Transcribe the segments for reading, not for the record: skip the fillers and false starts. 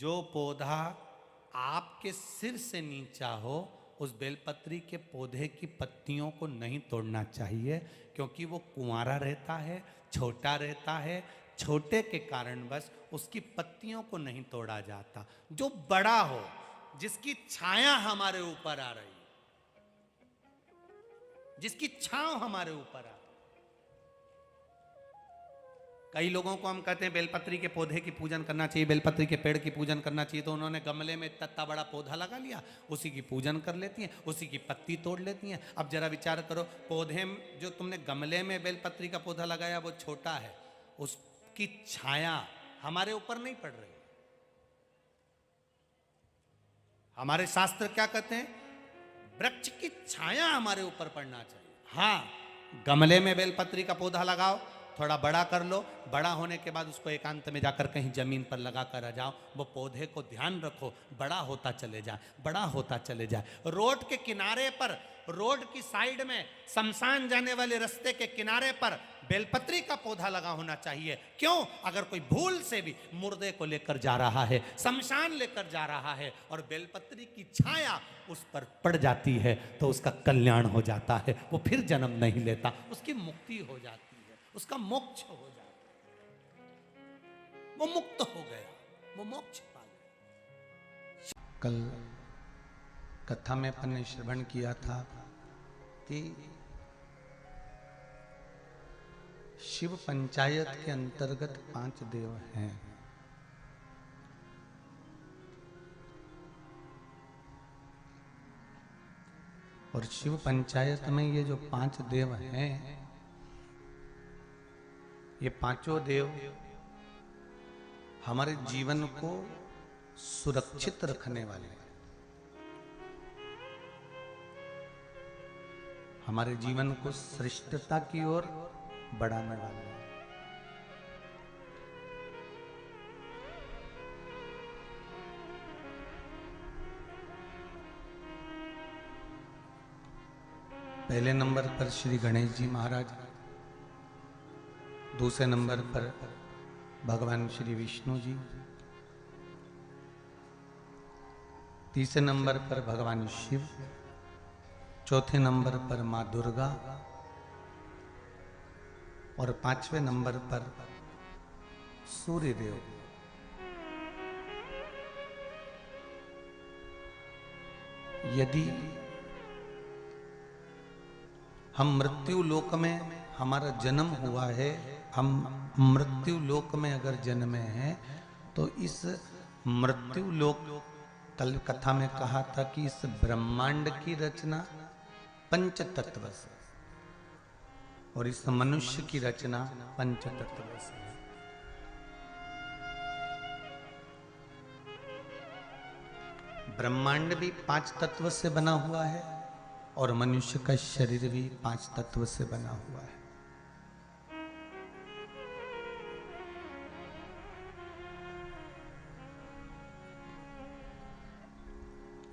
जो पौधा आपके सिर से नीचा हो उस बेलपत्री के पौधे की पत्तियों को नहीं तोड़ना चाहिए, क्योंकि वो कुंवारा रहता है, छोटा रहता है। छोटे के कारणवश उसकी पत्तियों को नहीं तोड़ा जाता। जो बड़ा हो, जिसकी छाया हमारे ऊपर आ रही, जिसकी छांव हमारे ऊपर आ रही। कई लोगों को हम कहते हैं बेलपत्री के पौधे की पूजन करना चाहिए, बेलपत्री के पेड़ की पूजन करना चाहिए, तो उन्होंने गमले में इतना बड़ा पौधा लगा लिया, उसी की पूजन कर लेती हैं, उसी की पत्ती तोड़ लेती हैं। अब जरा विचार करो, पौधे जो तुमने गमले में बेलपत्री का पौधा लगाया वो छोटा है, उसकी छाया हमारे ऊपर नहीं पड़ रही। हमारे शास्त्र क्या कहते हैं? वृक्ष की छाया हमारे ऊपर पड़ना चाहिए। हाँ, गमले में बेलपत्री का पौधा लगाओ, थोड़ा बड़ा कर लो, बड़ा होने के बाद उसको एकांत में जाकर कहीं जमीन पर लगा कर आ जाओ। वो पौधे को ध्यान रखो, बड़ा होता चले जाए, बड़ा होता चले जाए। रोड के किनारे पर, रोड की साइड में, शमशान जाने वाले रास्ते के किनारे पर बेलपत्री का पौधा लगा होना चाहिए। क्यों? अगर कोई भूल से भी मुर्दे को लेकर जा रहा है, शमशान लेकर जा रहा है और बेलपत्री की छाया उस पर पड़ जाती है तो उसका कल्याण हो जाता है, वो फिर जन्म नहीं लेता, उसकी मुक्ति हो जाती है, उसका मोक्ष हो जाता है, वो मुक्त हो गया, वो मोक्ष पा गया। कल कथा में अपन ने श्रवण किया था कि शिव पंचायत के अंतर्गत 5 देव हैं। और शिव पंचायत में ये जो 5 देव हैं, ये पांचों देव हमारे जीवन को सुरक्षित रखने वाले हैं, हमारे जीवन को श्रेष्ठता की ओर बढ़ाने वाले हैं। पहले नंबर पर श्री गणेश जी महाराज, दूसरे नंबर पर भगवान श्री विष्णु जी, तीसरे नंबर पर भगवान शिव, चौथे नंबर पर मां दुर्गा और 5वें नंबर पर सूर्य देव। यदि हम मृत्यु लोक में, हमारा जन्म हुआ है, हम मृत्यु लोक में अगर जन्मे हैं, तो इस मृत्यु लोक, कल कथा में कहा था कि इस ब्रह्मांड की रचना पंच तत्व से और इस मनुष्य की रचना पंच तत्व से है। ब्रह्मांड भी 5 तत्व से बना हुआ है और मनुष्य का शरीर भी 5 तत्व से बना हुआ है।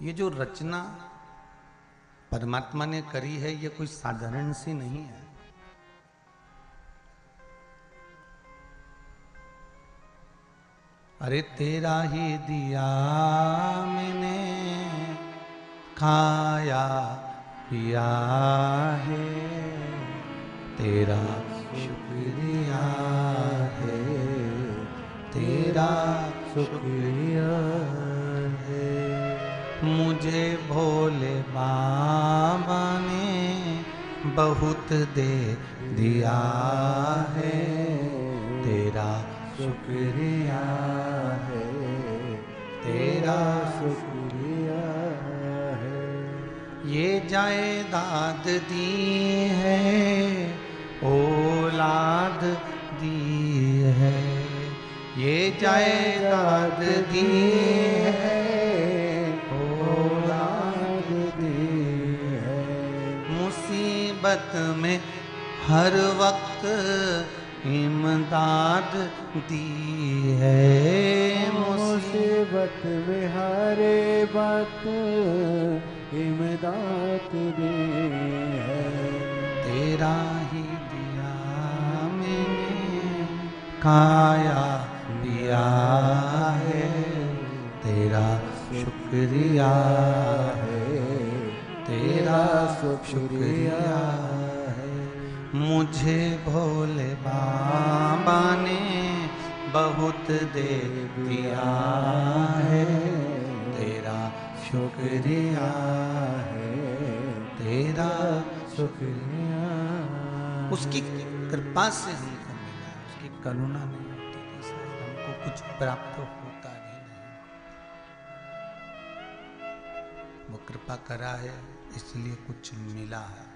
ये जो रचना परमात्मा ने करी है, ये कोई साधारण सी नहीं है। अरे तेरा ही दिया मैंने, खाया पिया है, तेरा शुक्रिया है, तेरा शुक्रिया है। मुझे भोले बाबा ने बहुत दे दिया है, तेरा शुक्रिया है, तेरा शुक्रिया है। ये जायदाद दी है, औलाद दी है, ये जायदाद दी है, मुसीबत में हर वक्त इमदाद दी है, मुसीबत में हर वक्त इमदाद दी है। तेरा ही दिया मैंने, खाया पिया है, तेरा शुक्रिया है, तेरा शुक्रिया है। मुझे भोले बाबा ने बहुत दे दिया है, तेरा शुक्रिया है, तेरा शुक्रिया। उसकी कृपा से हमको मिला, उसकी करुणा नहीं होती तो शायद हमको कुछ प्राप्त होता भी नहीं। वो कृपा करा है इसलिए कुछ मिला है।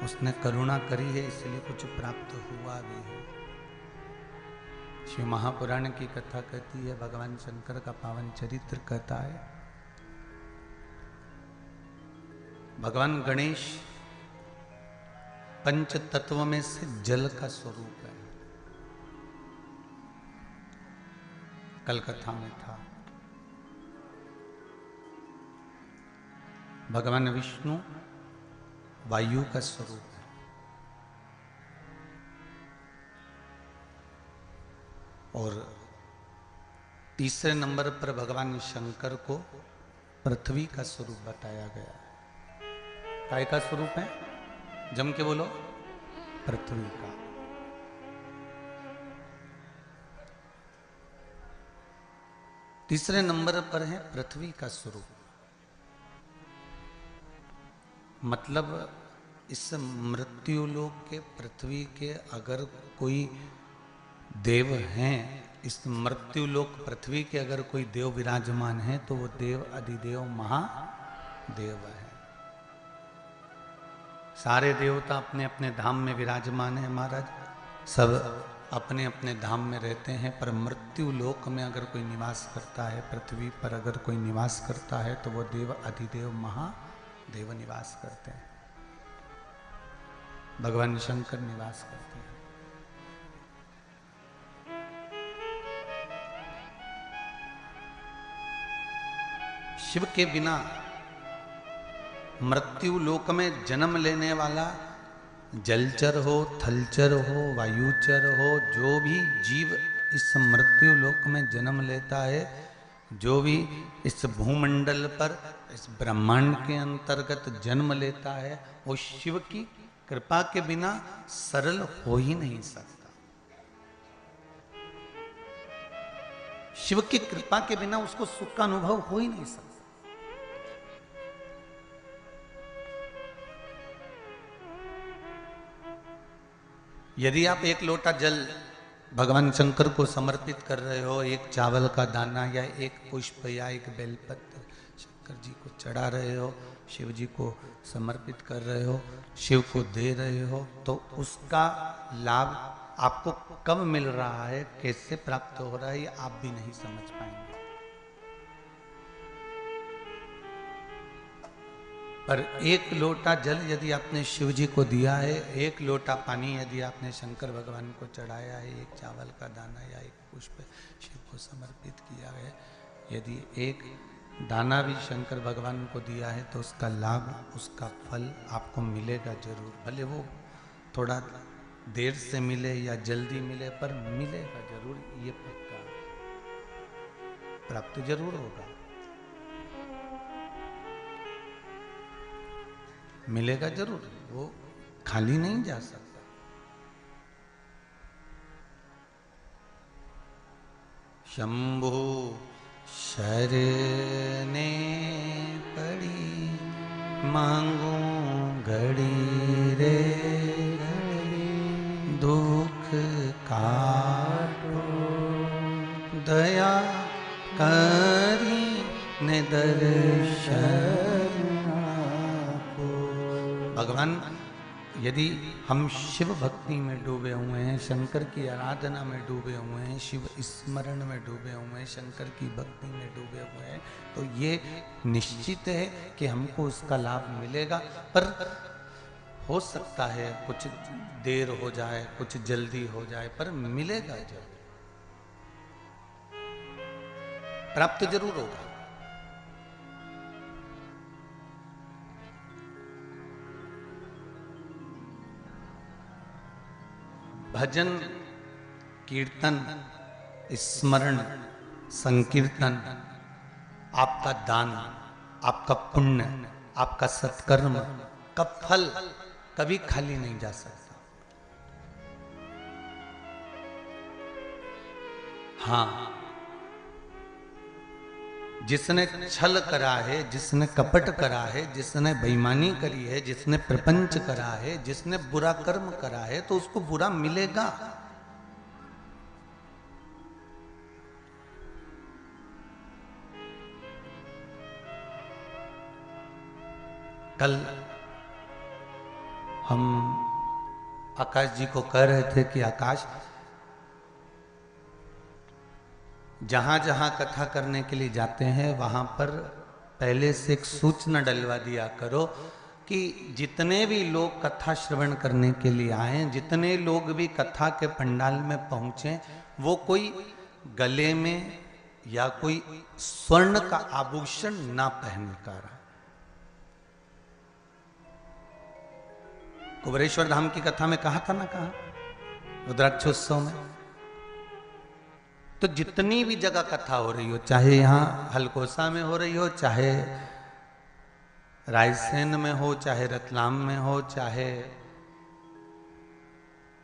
उसने करुणा करी है इसलिए कुछ प्राप्त हुआ भी है। शिव महापुराण की कथा कहती है, भगवान शंकर का पावन चरित्र कहता है, भगवान गणेश पंच तत्व में से जल का स्वरूप है। कल कथा में था। भगवान विष्णु वायु का स्वरूप है और तीसरे नंबर पर भगवान शंकर को पृथ्वी का स्वरूप बताया गया है। काय का स्वरूप है? जम के बोलो, पृथ्वी का। तीसरे नंबर पर है पृथ्वी का स्वरूप। मतलब इस मृत्युलोक के पृथ्वी के अगर कोई देव हैं, इस मृत्युलोक पृथ्वी के अगर कोई देव विराजमान है तो वो देव अधिदेव महादेव है। सारे देवता अपने अपने धाम में विराजमान है महाराज, सब अपने अपने धाम में रहते हैं, पर मृत्यु लोक में अगर कोई निवास करता है, पृथ्वी पर अगर कोई निवास करता है तो वो देव अधिदेव महादेव निवास करते हैं, भगवान शंकर निवास करते हैं। शिव के बिना मृत्यु लोक में जन्म लेने वाला जलचर हो, थलचर हो, वायुचर हो, जो भी जीव इस मृत्यु लोक में जन्म लेता है, जो भी इस भूमंडल पर इस ब्रह्मांड के अंतर्गत जन्म लेता है, वो शिव की कृपा के बिना सरल हो ही नहीं सकता। शिव की कृपा के बिना उसको सुख का अनुभव हो ही नहीं सकता। यदि आप एक लोटा जल भगवान शंकर को समर्पित कर रहे हो, एक चावल का दाना या एक पुष्प या एक बेलपत्र शंकर जी को चढ़ा रहे हो, शिव जी को समर्पित कर रहे हो, शिव को दे रहे हो, तो उसका लाभ आपको कब मिल रहा है, कैसे प्राप्त हो रहा है, ये आप भी नहीं समझ पाएंगे। पर एक लोटा जल यदि आपने शिव जी को दिया है, एक लोटा पानी यदि आपने शंकर भगवान को चढ़ाया है, एक चावल का दाना या एक पुष्प शिव को समर्पित किया है, यदि एक दाना भी शंकर भगवान को दिया है तो उसका लाभ, उसका फल आपको मिलेगा जरूर। भले वो थोड़ा देर से मिले या जल्दी मिले, पर मिलेगा जरूर, ये पक्का प्राप्त जरूर होगा, मिलेगा जरूर, वो खाली नहीं जा सकता। शंभु शरणे पड़ी मांगू घड़ी रे दुख काटो दया करी ने दर्शन। भगवान यदि हम शिव भक्ति में डूबे हुए हैं, शंकर की आराधना में डूबे हुए हैं, शिव स्मरण में डूबे हुए हैं, शंकर की भक्ति में डूबे हुए हैं, तो ये निश्चित है कि हमको उसका लाभ मिलेगा। पर हो सकता है कुछ देर हो जाए, कुछ जल्दी हो जाए, पर मिलेगा जरूर, प्राप्त जरूर होगा। भजन कीर्तन, स्मरण, संकीर्तन, आपका दान, आपका पुण्य, आपका सत्कर्म का फल कभी खाली नहीं जा सकता। हाँ, जिसने छल करा है, जिसने कपट करा है, जिसने बेईमानी करी है, जिसने प्रपंच करा है, जिसने बुरा कर्म करा है, तो उसको बुरा मिलेगा। कल हम आकाश जी को कह रहे थे कि आकाश, जहां जहां कथा करने के लिए जाते हैं वहां पर पहले से एक सूचना डलवा दिया करो कि जितने भी लोग कथा श्रवण करने के लिए आए, जितने लोग भी कथा के पंडाल में पहुंचे, वो कोई गले में या कोई स्वर्ण का आभूषण ना पहन कर। कुबेरेश्वर धाम की कथा में कहा था ना, कहा रुद्राक्षोत्सव में, तो जितनी भी जगह कथा हो रही हो, चाहे यहां हलकोसा में हो रही हो, चाहे रायसेन में हो, चाहे रतलाम में हो, चाहे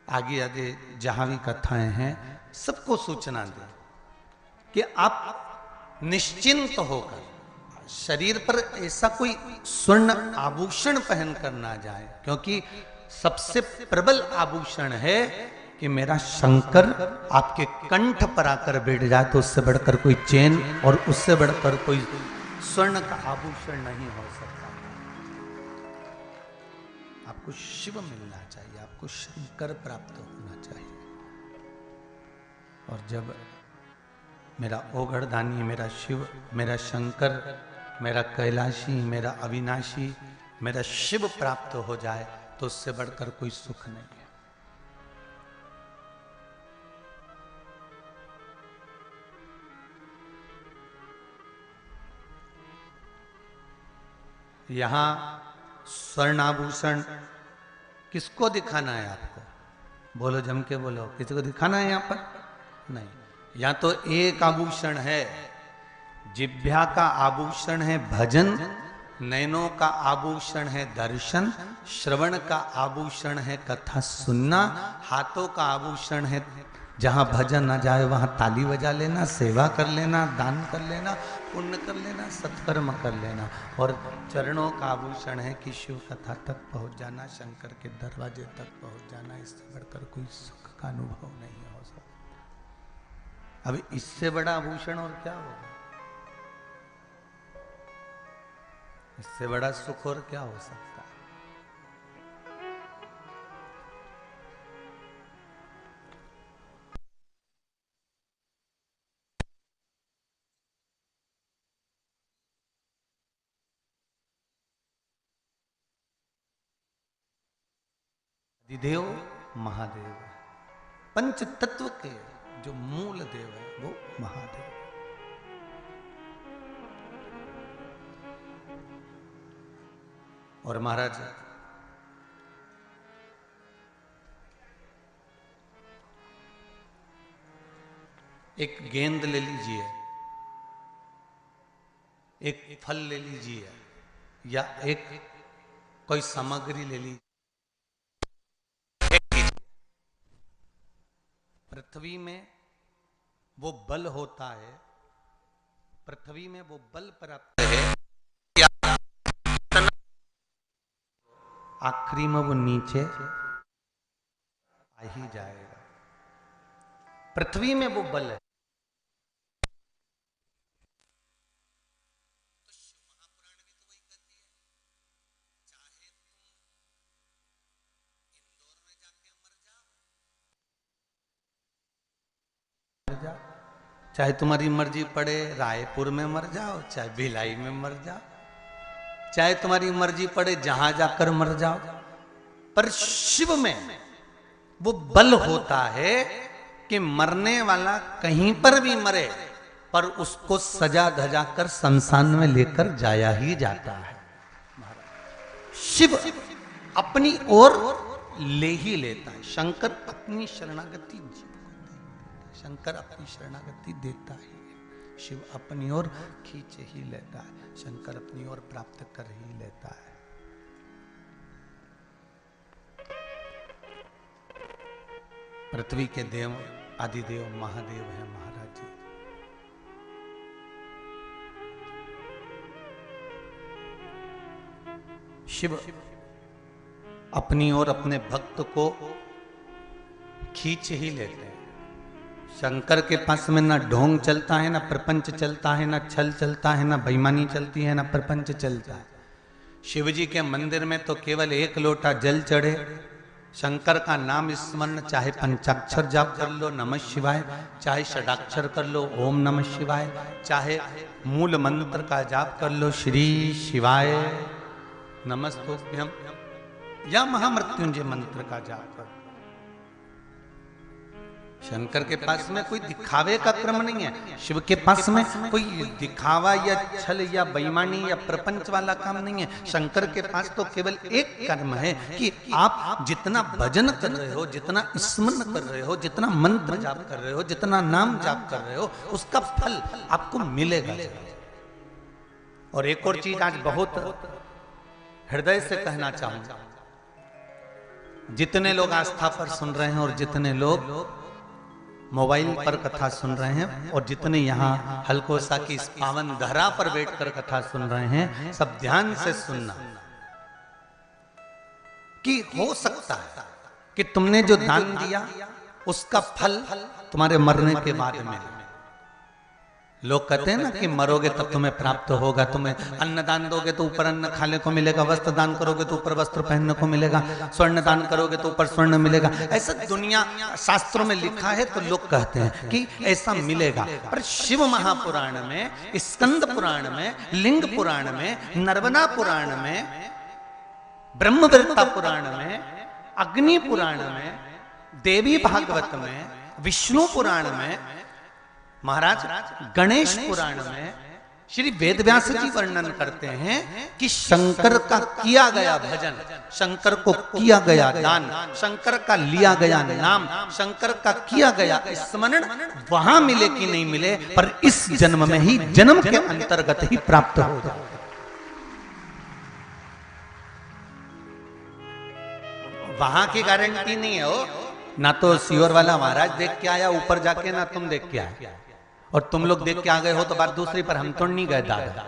आगे आगे जहां भी कथाएं हैं, सबको सूचना दें कि आप निश्चिंत होकर, शरीर पर ऐसा कोई स्वर्ण आभूषण पहन कर ना जाए, क्योंकि सबसे प्रबल आभूषण है कि मेरा शंकर आपके कंठ पर आकर बैठ जाए, तो उससे बढ़कर कोई चेन और उससे बढ़कर कोई स्वर्ण का आभूषण नहीं हो सकता। आपको शिव मिलना चाहिए, आपको शंकर प्राप्त होना चाहिए। और जब मेरा ओघड़दानी, मेरा शिव, मेरा शंकर, मेरा कैलाशी, मेरा अविनाशी, मेरा शिव प्राप्त हो जाए, तो उससे बढ़कर कोई सुख नहीं है। यहां स्वर्णाभूषण किसको दिखाना है आपको? बोलो, जम के बोलो, किसी को दिखाना है यहां पर? नहीं, यहां तो एक आभूषण है, जिह्वा का आभूषण है भजन, नैनों का आभूषण है दर्शन, श्रवण का आभूषण है कथा सुनना, हाथों का आभूषण है जहां भजन न जाए वहां ताली बजा लेना, सेवा कर लेना, दान कर लेना, पुण्य कर लेना, सत्कर्म कर लेना, और चरणों का आभूषण है कि शिव कथा तक पहुंच जाना, शंकर के दरवाजे तक पहुंच जाना। इससे बढ़कर कोई सुख का अनुभव नहीं हो सकता। अब इससे बड़ा आभूषण और क्या होगा? इससे बड़ा सुख और क्या हो सकता है? अधिदेव महादेव, पंच तत्व के जो मूल देव है वो महादेव। और महाराज एक गेंद ले लीजिए, एक फल ले लीजिए, या एक कोई सामग्री ले लीजिए, पृथ्वी में वो बल होता है, पृथ्वी में वो बल प्राप्त है, आखिरी में वो नीचे आ ही जाएगा। पृथ्वी में वो बल है। चाहे तुम्हारी मर्जी पड़े रायपुर में मर जाओ, चाहे भिलाई में मर जाओ, चाहे तुम्हारी मर्जी पड़े जहां जाकर मर जाओ, पर शिव में वो बल होता है कि मरने वाला कहीं पर भी मरे, पर उसको सजा धजा कर शमशान में लेकर जाया ही जाता है। शिव अपनी ओर ले ही लेता है। शंकर अपनी शरणागति शंकर अपनी शरणागति देता ही है, शिव अपनी ओर खींच ही लेता है, शंकर अपनी ओर प्राप्त कर ही लेता है। पृथ्वी के देव आदिदेव महादेव है महाराज जी। शिव अपनी ओर अपने भक्त को खींच ही लेते हैं। शंकर के पास में ना ढोंग चलता है, ना प्रपंच चलता है, ना छल चलता है, ना बेईमानी चलती है, ना प्रपंच चलता है। शिव जी के मंदिर में तो केवल एक लोटा जल चढ़े, शंकर का नाम स्मरण, चाहे पंचाक्षर जाप कर लो नमः शिवाय, चाहे षडाक्षर कर लो ओम नमः शिवाय, चाहे मूल मंत्र का जाप कर लो श्री शिवाय नमस्तुभ्यम, या महामृत्युंजय मंत्र का जाप कर। शंकर के पास में कोई दिखावे का क्रम नहीं है, शिव के पास में कोई दिखावा या छल या बेईमानी या प्रपंच वाला काम नहीं है। शंकर के पास तो केवल एक कर्म है कि आप जितना भजन कर रहे हो, जितना स्मरण कर रहे हो, जितना मंत्र जाप कर रहे हो, जितना नाम जाप कर रहे हो, उसका फल आपको मिलेगा। और एक और चीज आज बहुत हृदय से कहना चाहूंगा, जितने लोग आस्था पर सुन रहे हैं और जितने लोग मोबाइल पर कथा सुन रहे हैं और जितने यहाँ हलकोसा की इस पावन धरा पर बैठकर कथा सुन रहे हैं, सब ध्यान से सुनना कि हो सकता है कि तुमने जो दान दिया उसका फल तुम्हारे मरने के बाद मिले। लोग कहते हैं ना कि मरोगे तब तुम्हें प्राप्त होगा, तुम्हें अन्न दान दोगे तो ऊपर अन्न खाने को मिलेगा, वस्त्र दान करोगे तो ऊपर वस्त्र पहनने को मिलेगा, स्वर्ण दान करोगे तो ऊपर स्वर्ण मिलेगा। ऐसा दुनिया शास्त्रों में लिखा है तो लोग कहते हैं कि ऐसा मिलेगा। पर शिव महापुराण में, स्कंद पुराण में, लिंग पुराण में, नर्मदा पुराण में, ब्रह्मवृत्ता पुराण में, अग्नि पुराण में, देवी भागवत में, विष्णु पुराण में, महाराज गणेश पुराण में श्री वेदव्यास जी वर्णन करते हैं कि शंकर का किया गया भजन, शंकर को किया गया दान, शंकर का लिया गया नाम, शंकर का किया गया स्मरण वहां मिले कि नहीं मिले, पर इस जन्म में ही, जन्म के अंतर्गत ही प्राप्त हो जाए। वहां की गारंटी नहीं है हो, ना तो सियोर वाला महाराज देख के आया ऊपर जाके, ना तुम देख के आए, और तुम लोग देख के आ गए हो तो बात दूसरी, पर हम तो नहीं गए दादा,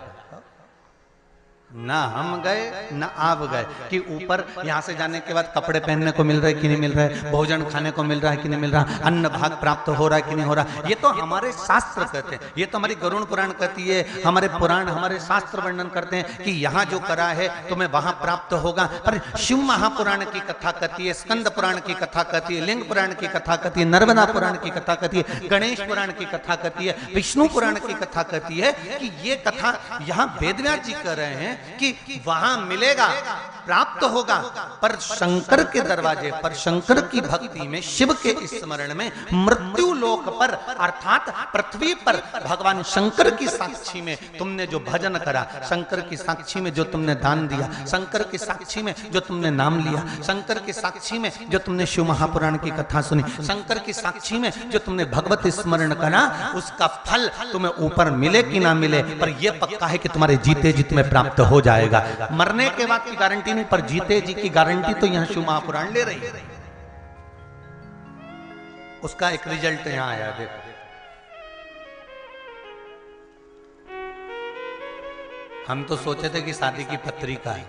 ना हम गए ना आप गए कि ऊपर यहाँ से जाने के बाद कपड़े पहनने को मिल रहे कि नहीं मिल रहे, भोजन खाने को मिल रहा है कि नहीं मिल रहा, अन्न भाग प्राप्त हो रहा है कि नहीं हो रहा। ये तो हमारे शास्त्र कहते हैं, ये तो हमारी गरुड़ पुराण कहती है, हमारे पुराण, हमारे शास्त्र वर्णन करते हैं कि यहाँ जो करा है तुम्हें वहां प्राप्त होगा। पर शिव महापुराण की कथा कहती है, स्कंद पुराण की कथा कहती है, लिंग पुराण की कथा कहती है, नर्मदा पुराण की कथा कहती है, गणेश पुराण की कथा कहती है, विष्णु पुराण की कथा कहती है कि ये कथा यहाँ वेदव्यास जी कह रहे हैं कि वहां मिलेगा, प्राप्त होगा। पर शंकर के दरवाजे पर, शंकर की भक्ति में, शिव के स्मरण में, मृत्यु लोक पर अर्थात पृथ्वी पर भगवान शंकर की साक्षी में तुमने जो भजन करा, शंकर की साक्षी में जो तुमने दान दिया, शंकर की साक्षी में जो तुमने नाम लिया, शंकर की साक्षी में जो तुमने शिव महापुराण की कथा सुनी, शंकर की साक्षी में जो तुमने भगवत स्मरण करा, उसका फल तुम्हें ऊपर मिले कि ना मिले, पर यह पक्का है कि तुम्हारे जीते जी तुम्हें प्राप्त हो जाएगा। मरने के बाद की गारंटी नहीं, पर जीते जी की गारंटी तो यहां शिव महापुराण ले रही है। उसका एक रिजल्ट यहां आया, देखो। हम तो सोचे थे कि शादी की पत्रिका है,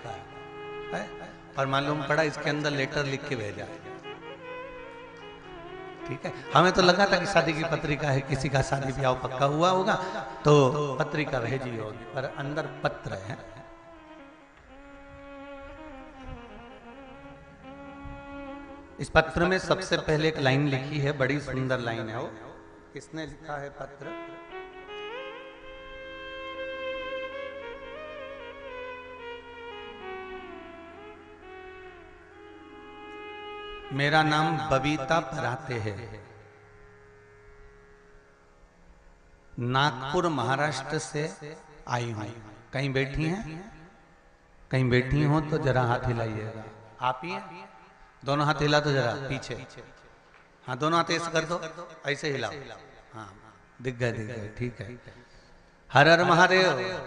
पर मालूम पड़ा इसके अंदर लेटर लिख के भेजा है। ठीक है, हमें तो लगा था कि शादी की पत्रिका है, किसी का शादी ब्याह पक्का हुआ होगा तो पत्रिका भेजी होगी, पर अंदर पत्र है। इस पत्र में सबसे पहले एक लाइन लिखी है, बड़ी सुंदर लाइन है वो। किसने लिखा है पत्र? मेरा नाम बबीता पराते है, नागपुर महाराष्ट्र से आई हूं। कहीं बैठी हैं? कहीं बैठी हो तो जरा हाथ हिलाइएगा। आप ही हैं? दोनों हाथ हिला तो जरा पीछे। हाँ दोनों हाथ ऐसे कर दो, ऐसे हिलाओ। हाँ दिख गए, ठीक है। हर हर महादेव।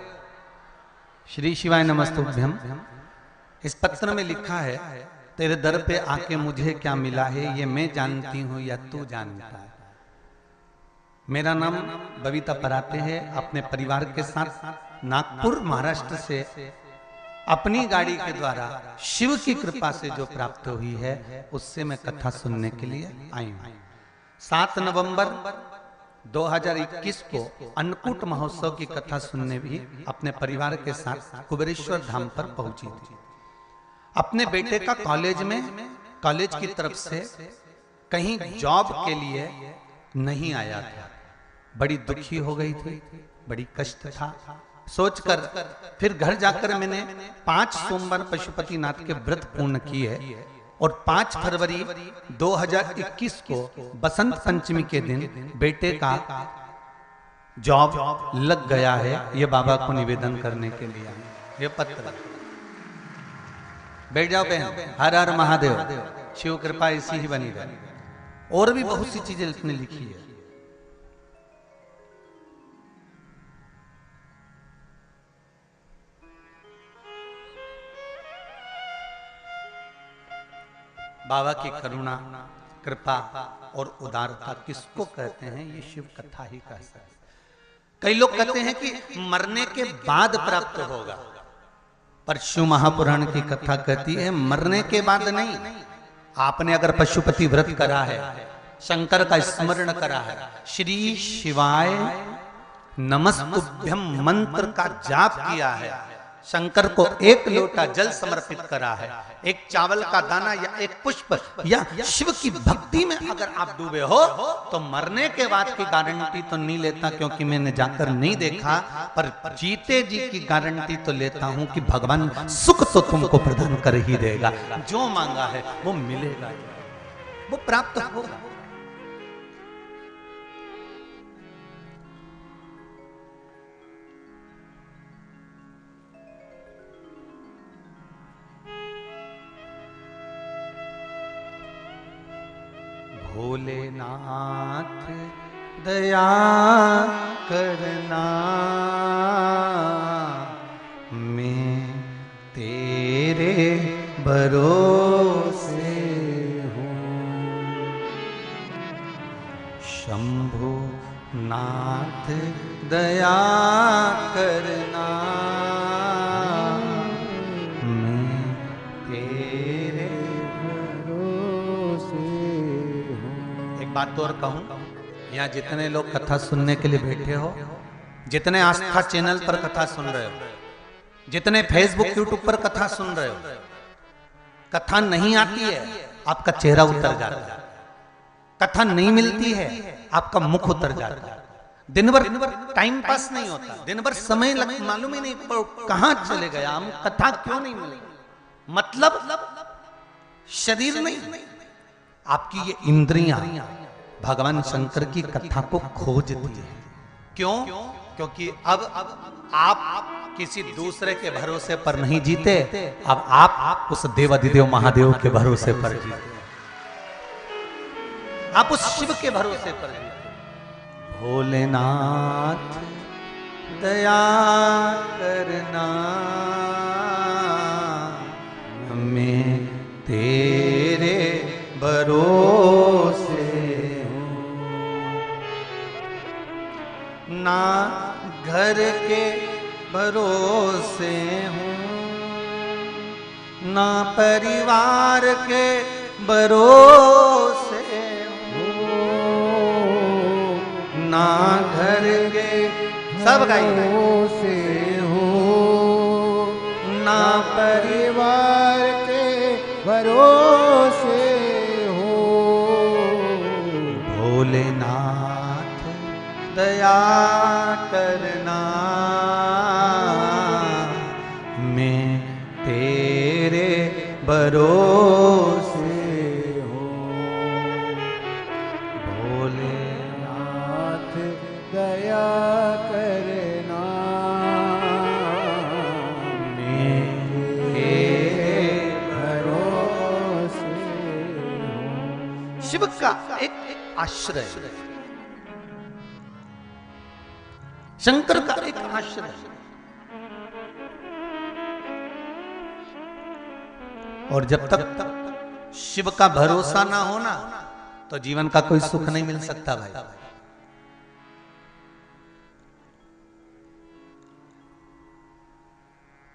श्री शिवाय नमस्तुभ्यम। इस पत्र में लिखा है, तेरे दर पे आके मुझे क्या मिला है, ये मैं जानती हूं या तू जानता है। मेरा नाम बबीता पराते है। अपने परिवार के साथ नागपुर महाराष्ट्र से अपनी गाड़ी के द्वारा शिव की कृपा से जो प्राप्त हुई है उससे मैं कथा सुनने के लिए आई हूं। 7 नवंबर 2021 को अन्नकूट महोत्सव की कथा सुनने भी अपने परिवार के साथ कुबेरेश्वर धाम पर पहुंची थी। अपने बेटे का कॉलेज की तरफ से कहीं जॉब के लिए नहीं आया था। बड़ी दुखी हो गई थी, बड़ी कष्ट था। सोचकर फिर घर जाकर मैंने 5 सोमवार पशुपतिनाथ के व्रत पूर्ण किए और 5 फरवरी 2021 को बसंत पंचमी के दिन बेटे का जॉब लग गया है, ये बाबा को निवेदन करने के लिए ये पत्र। बैठ जाओ बहन। हर हर महादेव। शिव कृपा ऐसी ही बनी रहे। और भी बहुत सी चीजें इसने लिखी है। बाबा की करुणा, कृपा और उदारता किसको कहते हैं, ये शिव कथा ही कह सकते। कई लोग कहते हैं कि मरने के बाद प्राप्त होगा, पर शिव महापुराण की कथा कहती है मरने के बाद नहीं। आपने अगर पशुपति व्रत करा है, शंकर का स्मरण करा है, श्री शिवाय नमस्तुभ्यम मंत्र का जाप किया है, शंकर को 1 लोटा जल समर्पित करा है, 1 चावल का दाना या 1 पुष्प या शिव की भक्ति में अगर आप डूबे हो तो मरने के बाद की गारंटी तो नहीं लेता, क्योंकि मैंने जाकर नहीं देखा, पर जीते जी की गारंटी तो लेता हूं कि भगवान सुख तो तुमको प्रदान कर ही देगा। जो मांगा है वो मिलेगा, वो प्राप्त होगा। भोलेनाथ दया करना, मैं तेरे भरोसे हूँ। शंभु नाथ दया करना, मैं तेरे बात तो और कहूं, यहाँ जितने लोग कथा सुनने के लिए बैठे हो, जितने आस्था चैनल पर कथा सुन रहे हो, जितने फेसबुक यूट्यूब पर कथा सुन रहे हो, कथा नहीं आती है आपका चेहरा उतर जाता है, कथा नहीं मिलती है आपका मुख उतर जाता है, दिन भर टाइम पास नहीं होता, दिन भर समय मालूम ही नहीं कहां चले गया, हम कथा क्यों नहीं मिली। मतलब शरीर नहीं, आपकी ये इंद्रियां भगवान शंकर की कथा को खोजती है। क्यों? क्योंकि अब आप किसी दूसरे के भरोसे पर नहीं जीते, अब आप उस देवाधिदेव महादेव के भरोसे पर जीते, आप उस शिव के भरोसे पर जीते। भोलेनाथ दया करना, मैं तेरे भरोसे ना घर के भरोसे हूँ, ना परिवार के भरोसे हूँ, ना घर के सब भरोसे हूँ, ना परिवार के भरोसे हूँ। भोलेनाथ दया करना, मैं तेरे भरोसे हूँ। भोलेनाथ दया करना, मैं तेरे भरोसे हूँ। शिव का एक आश्रय, शंकर का एक आश्रय। और जब तक शिव का भरोसा ना हो ना, तो जीवन का कोई सुख नहीं मिल सकता भाई।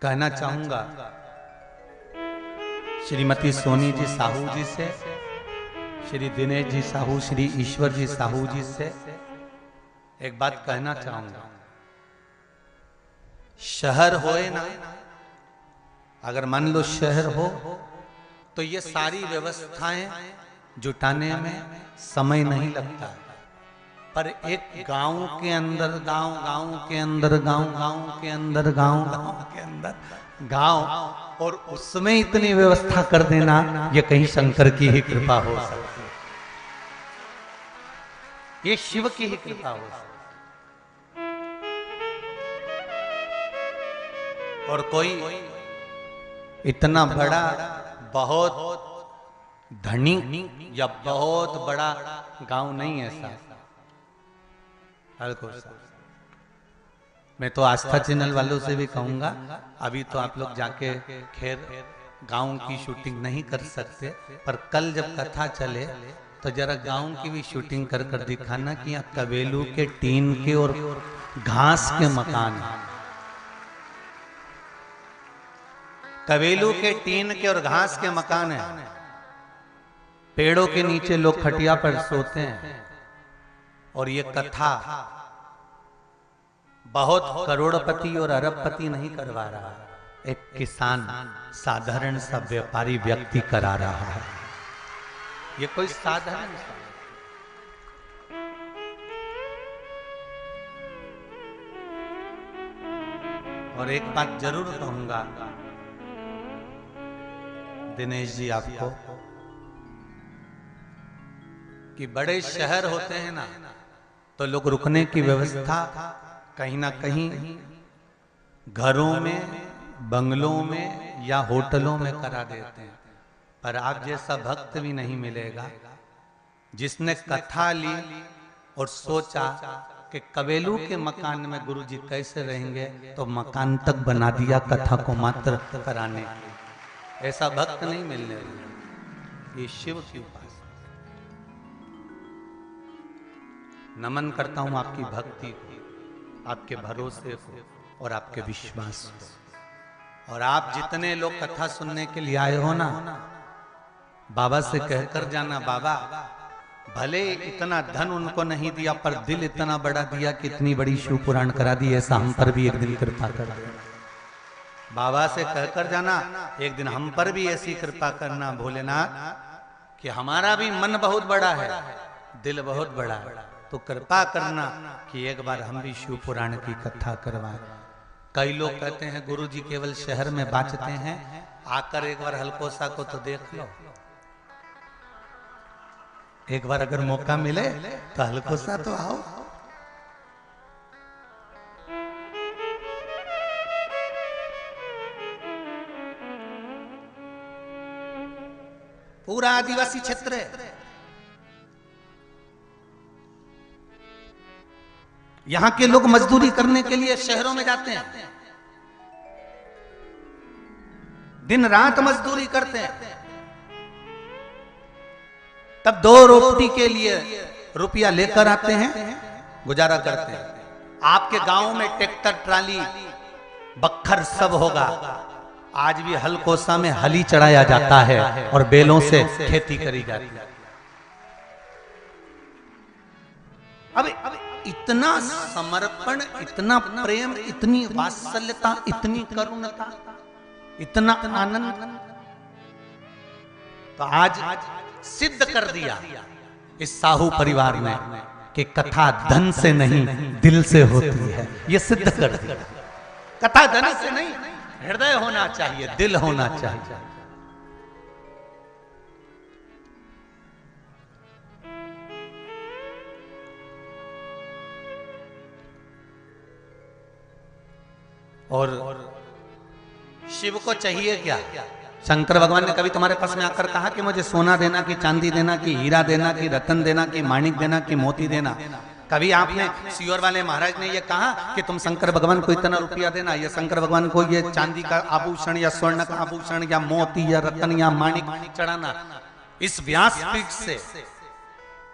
कहना चाहूंगा श्रीमती सोनी जी साहू जी से, श्री दिनेश जी साहू, श्री ईश्वर जी साहू जी से एक बात कहना चाहूंगा। शहर होए ना, अगर मान लो शहर हो, तो ये सारी व्यवस्थाएं जुटाने में समय नहीं लगता। पर एक गांव के अंदर गांव, गांव के अंदर गांव, गांव के अंदर गांव, गांव के अंदर गांव, और उसमें इतनी व्यवस्था कर देना, ये कहीं शंकर की ही कृपा हो सकती है, ये शिव की ही कृपा हो सकती है। और कोई इतना बड़ा, बहुत धनी या बहुत बड़ा गांव नहीं है ऐसा। मैं तो आस्था चैनल वालों से भी कहूंगा, अभी तो आप लोग जाके खैर गांव की शूटिंग नहीं कर सकते, पर कल जब कथा चले तो जरा गांव की भी शूटिंग कर कर दिखाना कि यहाँ कबेलू के टीन के और घास के मकान हैं। कबेलू के टीन के और घास के मकान हैं। पेड़ों के नीचे लोग खटिया पर सोते हैं। और ये कथा बहुत करोड़पति और अरबपति नहीं करवा रहा, एक किसान, साधारण सा व्यापारी व्यक्ति करा रहा है। ये कोई साधारण सा। और एक बात जरूर कहूंगा दिनेश जी आपको, कि बड़े शहर होते हैं ना, तो लोग रुकने की व्यवस्था कहीं ना कहीं घरों में, बंगलों में या होटलों में करा देते हैं। पर आप जैसा भक्त भी नहीं मिलेगा जिसने कथा ली और सोचा कि कबेलू के मकान में गुरुजी कैसे रहेंगे, तो मकान तक बना दिया कथा को मात्र कराने। ऐसा भक्त नहीं मिलने वाला। ये शिव की उपासना। नमन करता हूं आपकी भक्ति को, आपके भरोसे को और आपके विश्वास को। और आप जितने लोग कथा सुनने के लिए आए हो ना, बाबा से कहकर जाना, बाबा भले इतना धन उनको नहीं दिया, पर दिल इतना बड़ा दिया कि इतनी बड़ी शिव पुराण करा दी, ऐसा हम पर भी एक दिन कृपा कर देना। बाबा से कहकर जाना, एक दिन हम पर भी ऐसी कृपा करना भोलेनाथ कि हमारा भी मन बहुत बड़ा है, दिल बहुत बड़ा है, तो कृपा करना कि एक बार हम भी शिव पुराण की कथा करवाएं। कई लोग कहते हैं गुरुजी केवल शहर में बाँचते हैं, आकर एक बार हलकोसा को तो देख लो। एक बार अगर मौका मिले तो हलकोसा तो आओ। पूरा आदिवासी क्षेत्र है, यहां के लोग मजदूरी करने के लिए शहरों में जाते हैं, दिन रात मजदूरी करते हैं, तब 2 रोटी के लिए रुपया लेकर आते हैं, गुजारा करते हैं। आपके गांव में ट्रैक्टर, ट्राली, बखर सब होगा। आज भी हलकोसा में हली चढ़ाया जाता है और बैलों से खेती करी जाती है। अब इतना समर्पण, इतना प्रेम, इतनी वात्सल्यता, इतनी करुणता, इतना आनंद, तो आज सिद्ध कर दिया इस साहू परिवार ने कि कथा धन से नहीं दिल से होती है। ये सिद्ध कर दिया। कथा धन से नहीं, हृदय होना चाहिए, दिल होना चाहिए। और शिव को चाहिए क्या? शंकर भगवान ने कभी तुम्हारे पास में आकर कहा कि मुझे सोना देना, कि चांदी देना, कि हीरा देना, कि रतन देना, कि माणिक देना, कि मोती देना? कभी आपने सियोर वाले महाराज ने ये कहा कि तुम शंकर भगवान को इतना रुपया देना, या शंकर भगवान को ये चांदी का आभूषण या स्वर्ण का आभूषण या मोती या रतन या माणिक चढ़ाना? इस व्यासपीठ से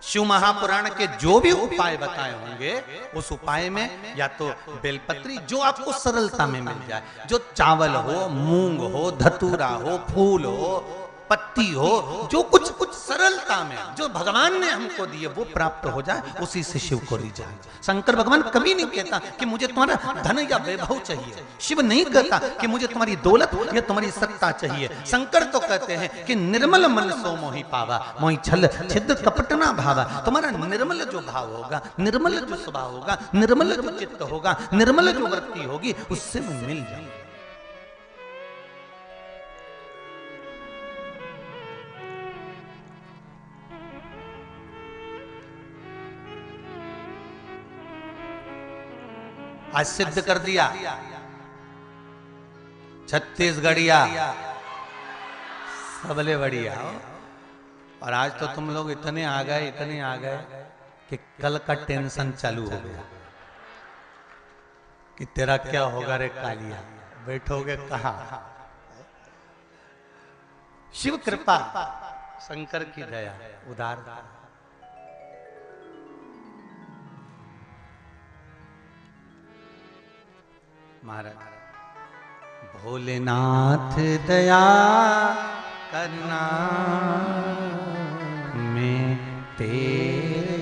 शिव महापुराण के जो भी उपाय बताए होंगे, उस उपाय में या तो बेलपत्री जो आपको सरलता में मिल जाए, जो चावल हो, मूंग हो, धतूरा हो, फूल हो, पत्ती हो, जो कुछ सरलता में जो भगवान ने हमको दिए वो प्राप्त हो जाए, उसी से शिव को रिझाए। शंकर भगवान कभी नहीं कहता कि मुझे तुम्हारा धन या वैभव चाहिए। शिव नहीं कहता कि मुझे तुम्हारी दौलत या तुम्हारी सत्ता चाहिए। शंकर तो कहते हैं कि निर्मल मन सो मोहि पावा, मोहि छल छिद्र कपट ना भावा। तुम्हारा निर्मल जो भाव होगा, निर्मल जो स्वभाव होगा, निर्मल जो चित्त होगा, निर्मल जो वृत्ति होगी, उससे मैं मिल जाऊंगा। आज सिद्ध कर दिया छत्तीसगढ़िया सबले बढ़िया। और आज तो तुम लोग इतने आ गए कि कल का टेंशन चालू हो गया कि तेरा क्या होगा रे कालिया, बैठोगे कहाँ? शिव कृपा, शंकर की दया, उदारता। महाराज भोलेनाथ दया करना, मैं तेरे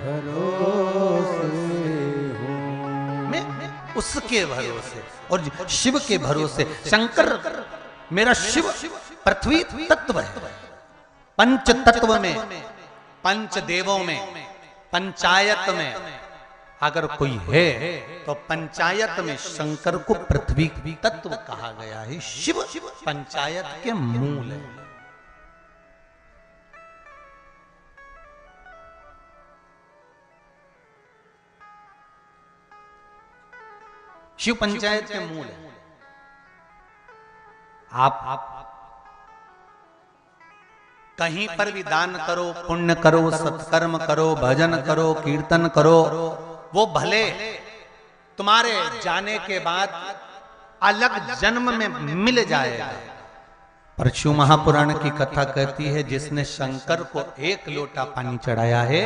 भरोसे हूँ, मैं उसके भरोसे और शिव के भरोसे। शंकर मेरा शिव पृथ्वी तत्व है। पंच तत्व में, पंच देवों में, पंचायत में अगर कोई है तो पंचायत में शंकर को पृथ्वी तत्व कहा गया है। शिव पंचायत के मूल है। शिव पंचायत के मूल है। आप कहीं पर भी दान करो, पुण्य करो, सत्कर्म करो, भजन करो, कीर्तन करो, वो भले तुम्हारे जाने के बाद अलग जन्म में मिल जाएगा, पर शिव महापुराण की कथा कहती है जिसने शंकर को एक लोटा पानी चढ़ाया है,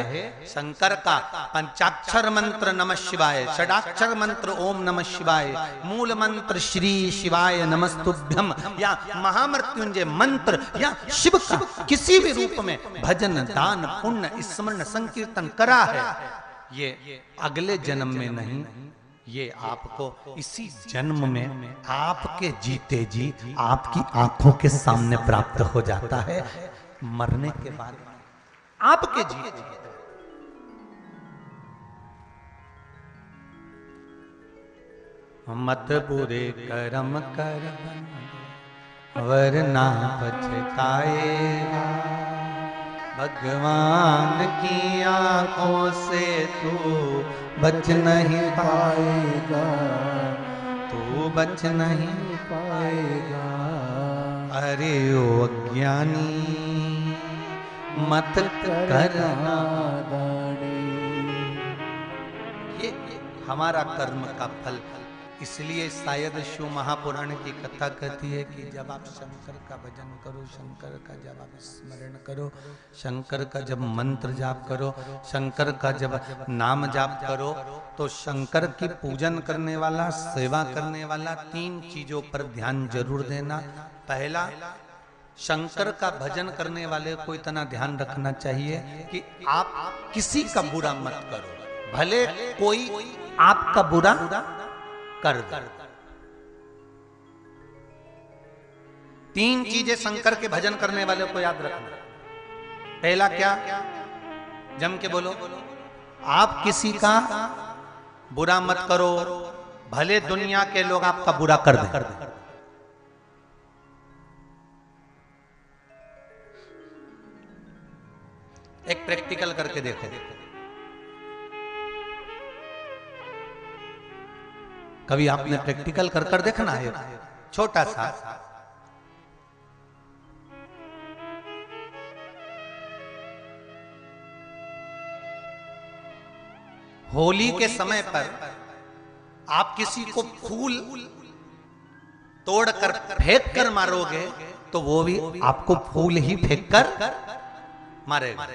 शंकर का पंचाक्षर मंत्र नमः शिवाय, षडाक्षर मंत्र ओम नमः शिवाय, मूल मंत्र श्री शिवाय नमस्तुभ्यम या महामृत्युंजय मंत्र या शिव का किसी भी रूप में भजन, दान, पुण्य, स्मरण, संकीर्तन करा है, ये अगले जन्म में नहीं, ये आपको इसी जन्म में आपके जीते जी आपकी आंखों के सामने प्राप्त हो जाता है। मरने के बाद आपके जीते मत बुरे कर्म कर वरना पछताएगा, भगवान की आंखों से तू बच नहीं पाएगा, तू बच नहीं पाएगा। अरे ओ अज्ञानी मत करना दानी। ये हमारा कर्म का फल। इसलिए शायद शिव महापुराण की कथा कहती है कि जब आप शंकर का भजन करो, शंकर का जब आप स्मरण करो, शंकर का जब मंत्र जाप करो, शंकर का जब नाम जाप करो, तो शंकर की पूजन करने वाला, सेवा करने वाला 3 चीजों पर ध्यान जरूर देना। पहला, शंकर का भजन करने वाले को इतना ध्यान रखना चाहिए कि आप किसी का बुरा मत करो, भले कोई आपका बुरा कर दो। 3 चीजें शंकर के भजन करने वाले को याद रखना। पहला क्या? जम के बोलो, आप किसी का बुरा मत करो, भले दुनिया के लोग आपका बुरा कर दें। एक प्रैक्टिकल करके देखो। कभी आपने प्रैक्टिकल कर कर देखना है? छोटा सा होली के समय पर आप किसी को फूल तोड़कर फेंक कर मारोगे तो वो भी आपको फूल ही फेंक कर मारेगा।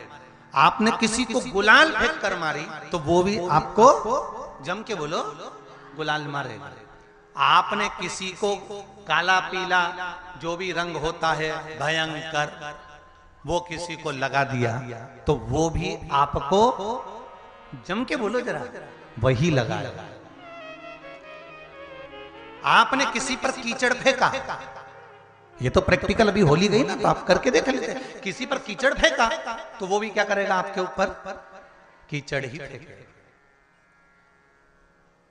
आपने किसी को गुलाल फेंक कर मारी तो वो भी आपको, जम के बोलो, गुलाल मारेगा। आपने किसी को काला पीला जो भी रंग होता है भयंकर, वो किसी को लगा दिया तो वो भी आपको, जम के बोलो जरा, वही लगाएगा। आपने किसी पर कीचड़ फेंका, ये तो प्रैक्टिकल अभी होली गई ना, तो आप करके देख लेते। किसी पर कीचड़ फेंका तो वो भी क्या करेगा, आपके ऊपर कीचड़ ही फेंकेगा।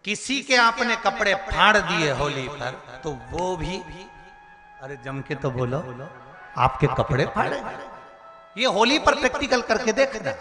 किसी के आपने कपड़े फाड़ दिए होली पर तो वो भी, अरे जम के तो बोलो, आपके कपड़े फाड़ेगा। ये होली पर प्रैक्टिकल करके देखना।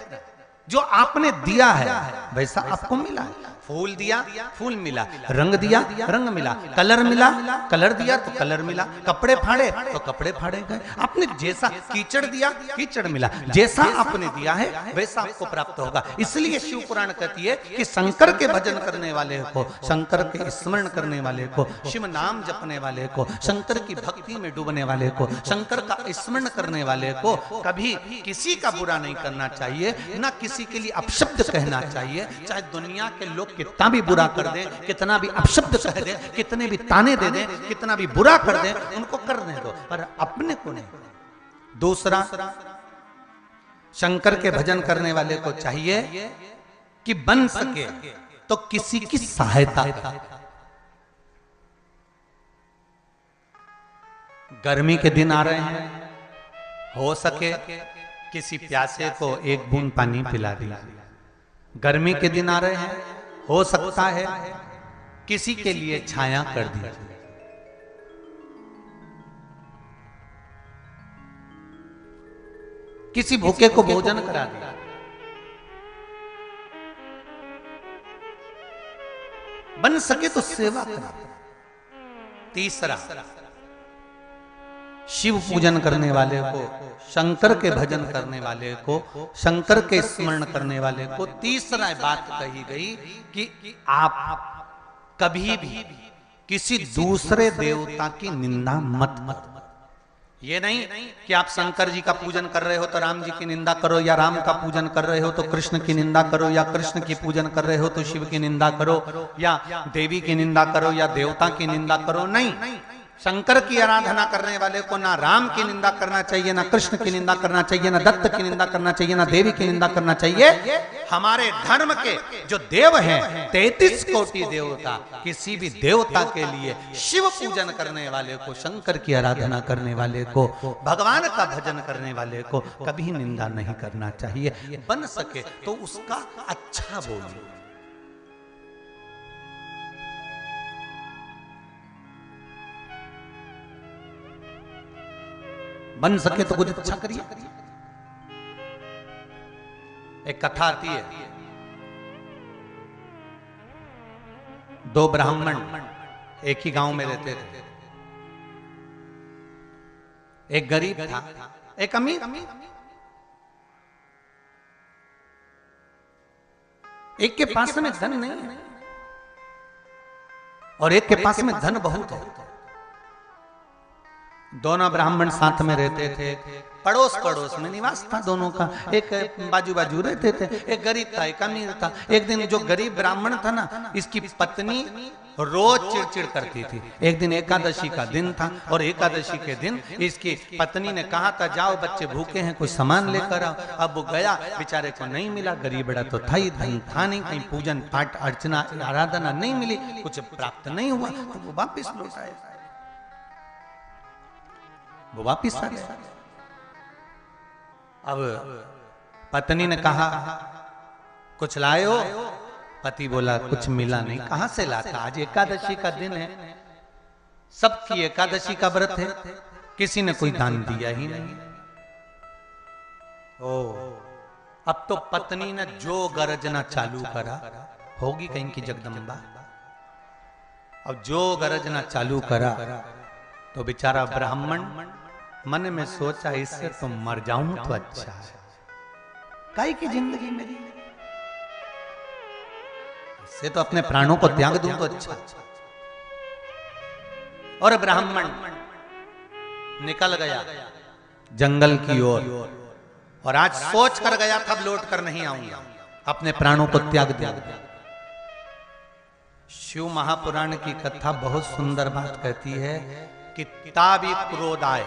जो आपने दिया है वैसा आपको मिला। फूल दिया, फूल मिला। रंग दिया, रंग मिला। कलर मिला, कलर दिया तो कलर मिला। कपड़े फाड़े तो कपड़े फाड़े गए। आपने जैसा कीचड़ दिया, कीचड़ मिला। जैसा आपने दिया है वैसा आपको प्राप्त होगा। इसलिए शिव पुराण कहती है कि शंकर के भजन करने वाले को, शंकर के स्मरण करने वाले को, शिव नाम जपने वाले को, शंकर की भक्ति में डूबने वाले को, शंकर का स्मरण करने वाले को कभी किसी का बुरा नहीं करना चाहिए, ना किसी के लिए अपशब्द कहना चाहिए। चाहे दुनिया के लोग कितना भी बुरा कर दें, कितना भी अपशब्द कह दें, कितने भी ताने दे दें, कितना भी बुरा कर दें, उनको करने दो, पर अपने को नहीं। दूसरा, शंकर के भजन करने वाले को चाहिए कि बन सके तो किसी की सहायता। गर्मी के दिन आ रहे हैं, हो सके किसी प्यासे को एक बूंद पानी पिला दिया। गर्मी के दिन आ रहे हैं, हो सकता है किसी के लिए छाया कर दी। किसी भूखे को भोजन करा दिया। बन सके तो सेवा करें। तीसरा, शिव पूजन करने वाले को, शंकर के भजन करने वाले को, शंकर के स्मरण करने वाले को तीसरा बात कही गई कि आप कभी भी किसी दूसरे देवता की निंदा मत करो। ये नहीं कि आप शंकर जी का पूजन कर रहे हो तो राम जी की निंदा करो, या राम का पूजन कर रहे हो तो कृष्ण की निंदा करो, या कृष्ण की पूजन कर रहे हो तो शिव की निंदा करो, या देवी की निंदा करो, या देवता की निंदा करो। नहीं, शंकर की आराधना करने वाले को ना राम की निंदा करना चाहिए, ना कृष्ण की निंदा करना चाहिए, ना दत्त की निंदा करना चाहिए, ना देवी की निंदा करना चाहिए। हमारे धर्म के जो देव हैं, 33 कोटि देवता, किसी भी देवता के लिए शिव पूजन करने वाले को, शंकर की आराधना करने वाले को, भगवान का भजन करने वाले को कभी निंदा नहीं करना चाहिए। बन सके तो उसका अच्छा बोलिए। बन सके तो कुछ अच्छा करिए। एक कथा आती है, दो ब्राह्मण एक ही गांव में रहते थे। एक गरीब था, एक अमीर। एक के पास में धन नहीं है और एक के पास में धन बहुत है। दोनों ब्राह्मण साथ में रहते थे, पड़ोस पड़ोस में निवास था दोनों का, एक बाजू बाजू रहते थे। एक गरीब था, एक अमीर था। एक दिन जो गरीब ब्राह्मण था ना, इसकी पत्नी रोज चिड़चिड़ करती थी। एक दिन एकादशी का दिन था और एकादशी के दिन इसकी पत्नी ने कहा था, जाओ बच्चे भूखे हैं, कुछ सामान लेकर आओ। अब वो गया, बेचारे को नहीं मिला। गरीब बड़ा तो था ही, धन था नहीं, कहीं पूजन पाठ अर्चना आराधना नहीं मिली, कुछ प्राप्त नहीं हुआ, तो वो वापिस लौट आए। वो वापिस आ गया। अब पत्नी ने कहा, कुछ लाए हो? पति बोला, कुछ मिला नहीं। कहां से लाता, आज एकादशी का दिन है, सबकी एकादशी का व्रत है, किसी ने कोई दान दिया ही नहीं। ओ, अब तो पत्नी ने जो गरजना चालू करा, होगी कहीं की जगदम्बा। अब जो गरजना चालू करा तो बेचारा ब्राह्मण मन में सोचा, इससे तो मर जाऊं तो अच्छा है, काहे की जिंदगी मेरी। से तो अपने प्राणों को त्याग दूं तो अच्छा। और ब्राह्मण निकल गया जंगल की ओर और आज सोच कर गया था लौट कर नहीं आऊंगा, अपने प्राणों को त्याग दिया। शिव महापुराण की कथा बहुत सुंदर बात कहती है, कितना भी क्रोध आए,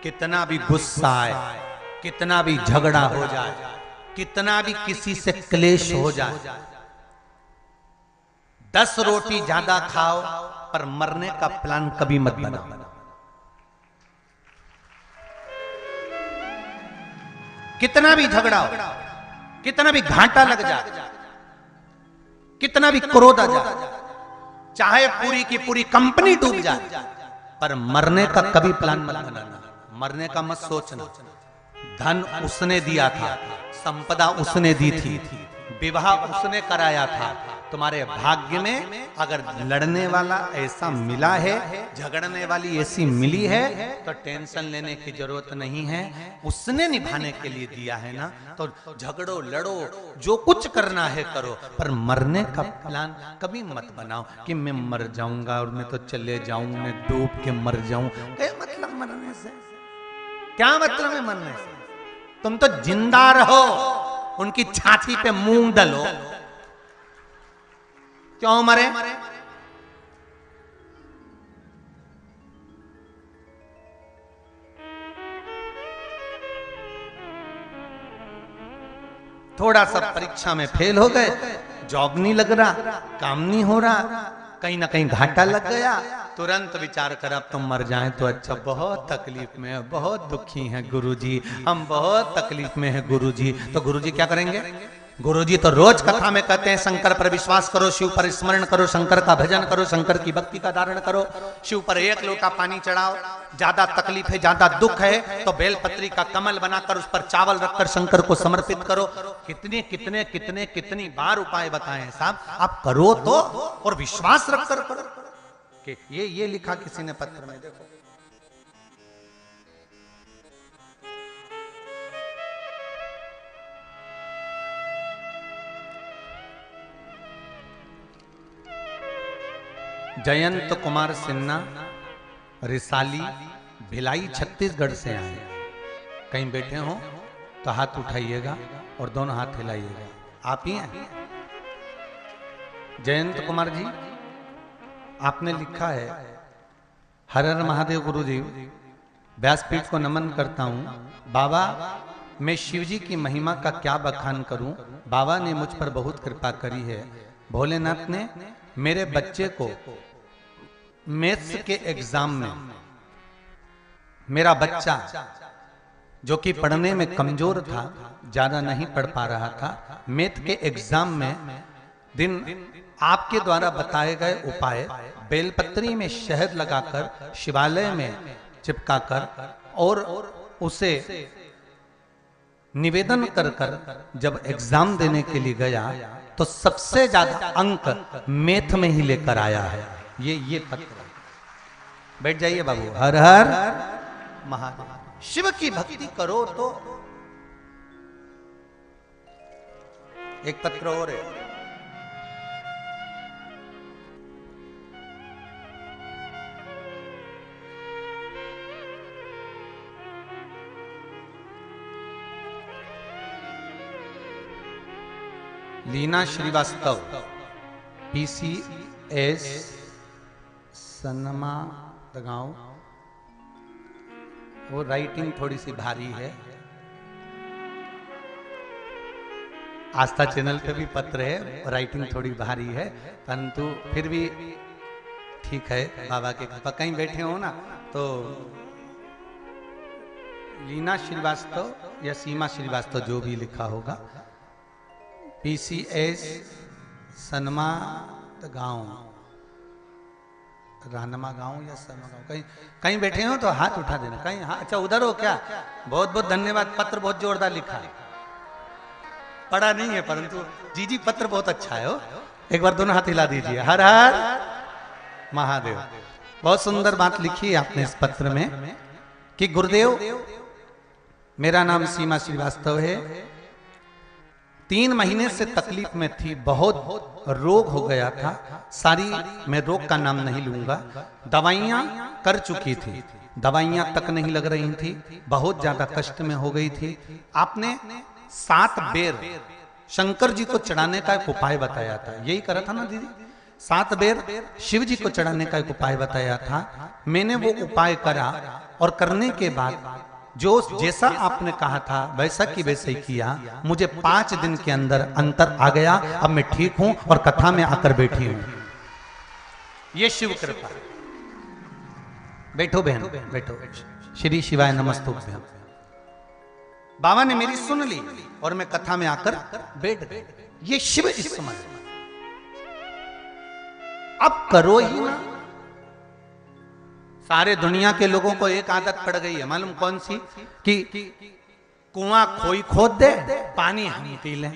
कितना भी गुस्सा आए, कितना भी झगड़ा हो जाए, कितना भी किसी से क्लेश हो जाए, 10 रोटी ज्यादा खाओ पर मरने का प्लान कभी मत बनाओ। कितना भी झगड़ा हो, कितना भी घाटा लग जाए, कितना भी क्रोध आ जाए, चाहे पूरी की पूरी कंपनी डूब जाए, पर मरने का कभी प्लान मत बनाना, मरने का मत सोचना। धन उसने दिया था, संपदा उसने दी थी, विवाह उसने कराया था। तुम्हारे भाग्य में अगर लड़ने वाला ऐसा मिला है, झगड़ने वाली ऐसी मिली है, तो टेंशन लेने की जरूरत नहीं है। उसने निभाने के लिए दिया है ना, तो झगड़ो लड़ो, जो कुछ करना है करो, पर मरने का प्लान कभी मत बनाओ कि मैं मर जाऊंगा और मैं तो चले जाऊं, मैं डूब के मर जाऊं। क्या मतलब मरने से? क्या मतलब है मरने से? तुम तो जिंदा रहो, उनकी छाती पे मूंग डलो, क्यों मरे? थोड़ा सा परीक्षा में फेल हो गए, जॉब नहीं लग रहा, काम नहीं हो रहा, कहीं ना कहीं घाटा लग गया, तुरंत विचार कर अब तो मर जाएं तो अच्छा। बहुत तकलीफ में है, बहुत दुखी हैं गुरुजी, हम बहुत तकलीफ में हैं गुरुजी। तो गुरुजी क्या करेंगे? गुरुजी तो रोज कथा में कहते हैं शंकर पर विश्वास करो, शिव पर स्मरण करो, शंकर का भजन करो, शंकर की भक्ति का धारण करो, शिव पर 1 लोटा पानी चढ़ाओ। ज्यादा तकलीफ है, ज्यादा दुख है तो बेलपत्री का कमल बनाकर उस पर चावल रखकर शंकर को समर्पित करो। कितने कितने कितने कितनी बार उपाय बताए हैं साहब, आप करो तो, और विश्वास रखकर करो। कि ये लिखा किसी ने पत्र में, देखो जयंत कुमार सिन्हा, रिसाली, भिलाई, छत्तीसगढ़ से आए। कहीं बैठे हो तो हाथ उठाइएगा और दोनों हाथ हिलाइएगा। आप ही हैं जयंत कुमार जी? आपने लिखा है, हर हर महादेव गुरुदेव, व्यासपीठ को नमन करता हूं। बाबा, मैं शिवजी की महिमा का क्या बखान करूं, बाबा ने मुझ पर बहुत कृपा करी है। भोलेनाथ ने मेरे बच्चे को मैथ्स के एग्जाम में, मेरा बच्चा जो कि पढ़ने में कमजोर था, ज्यादा नहीं पढ़ पा रहा था, मैथ के एग्जाम में दिन आपके द्वारा बताए गए उपाय, बेलपत्री में शहद लगाकर शिवालय में चिपकाकर और उसे निवेदन कर कर जब एग्जाम देने के लिए गया तो सबसे ज्यादा अंक मैथ में ही लेकर आया है। ये पत्र। बैठ जाइए बाबू। हर हर महादेव। शिव की भक्ति करो तो एक पत्र और है। लीना श्रीवास्तव, PCS, सनमा गांव। वो राइटिंग थोड़ी सी भारी है। आस्था चैनल पे भी पत्र है, राइटिंग थोड़ी भारी है, परंतु फिर भी ठीक है। बाबा के कृपा। कहीं बैठे हो ना तो लीना श्रीवास्तव या सीमा श्रीवास्तव, जो भी लिखा होगा, PCS, सनमा गांव, रानमा गांव या सनमा गांव। कहीं कहीं बैठे हो तो हाथ उठा देना। कहीं हाँ, अच्छा उधर हो क्या? बहुत बहुत धन्यवाद। पत्र बहुत जोरदार लिखा है, पढ़ा नहीं है परंतु जी पत्र बहुत अच्छा है। हो एक बार दोनों हाथ हिला दीजिए। हर हर महादेव। बहुत सुंदर बात लिखी है आपने इस पत्र में कि गुरुदेव, मेरा नाम सीमा श्रीवास्तव है, 3 महीने से तकलीफ में थी, बहुत रोग हो गया था। सारी, मैं रोग का नाम नहीं लूंगा, दवाइयां कर चुकी थी, दवाइयां तक नहीं लग रही थी, बहुत ज्यादा कष्ट में हो गई थी। आपने 7 बेर शंकर जी को चढ़ाने का एक उपाय बताया था, यही करा था ना दीदी? 7 बेर शिव जी को चढ़ाने का एक उपाय बताया था। मैंने वो उपाय करा और करने के बाद जो जैसा आपने कहा था वैसा की वैसे ही किया। मुझे 5 दिन के अंदर अंतर आ गया। अब मैं ठीक हूं और कथा में आकर बैठी हूं। ये शिव कृपा। बैठो बहन, बैठो। श्री शिवाय नमस्तुभ्यं। बाबा ने मेरी सुन ली और मैं कथा में आकर बैठ गई। ये शिव इस समय अब करो ही ना। सारे दुनिया के लोगों को एक आदत पड़ गई है, मालूम कौन सी? कि कुआं कोई खोद दे, पानी हम पी लें,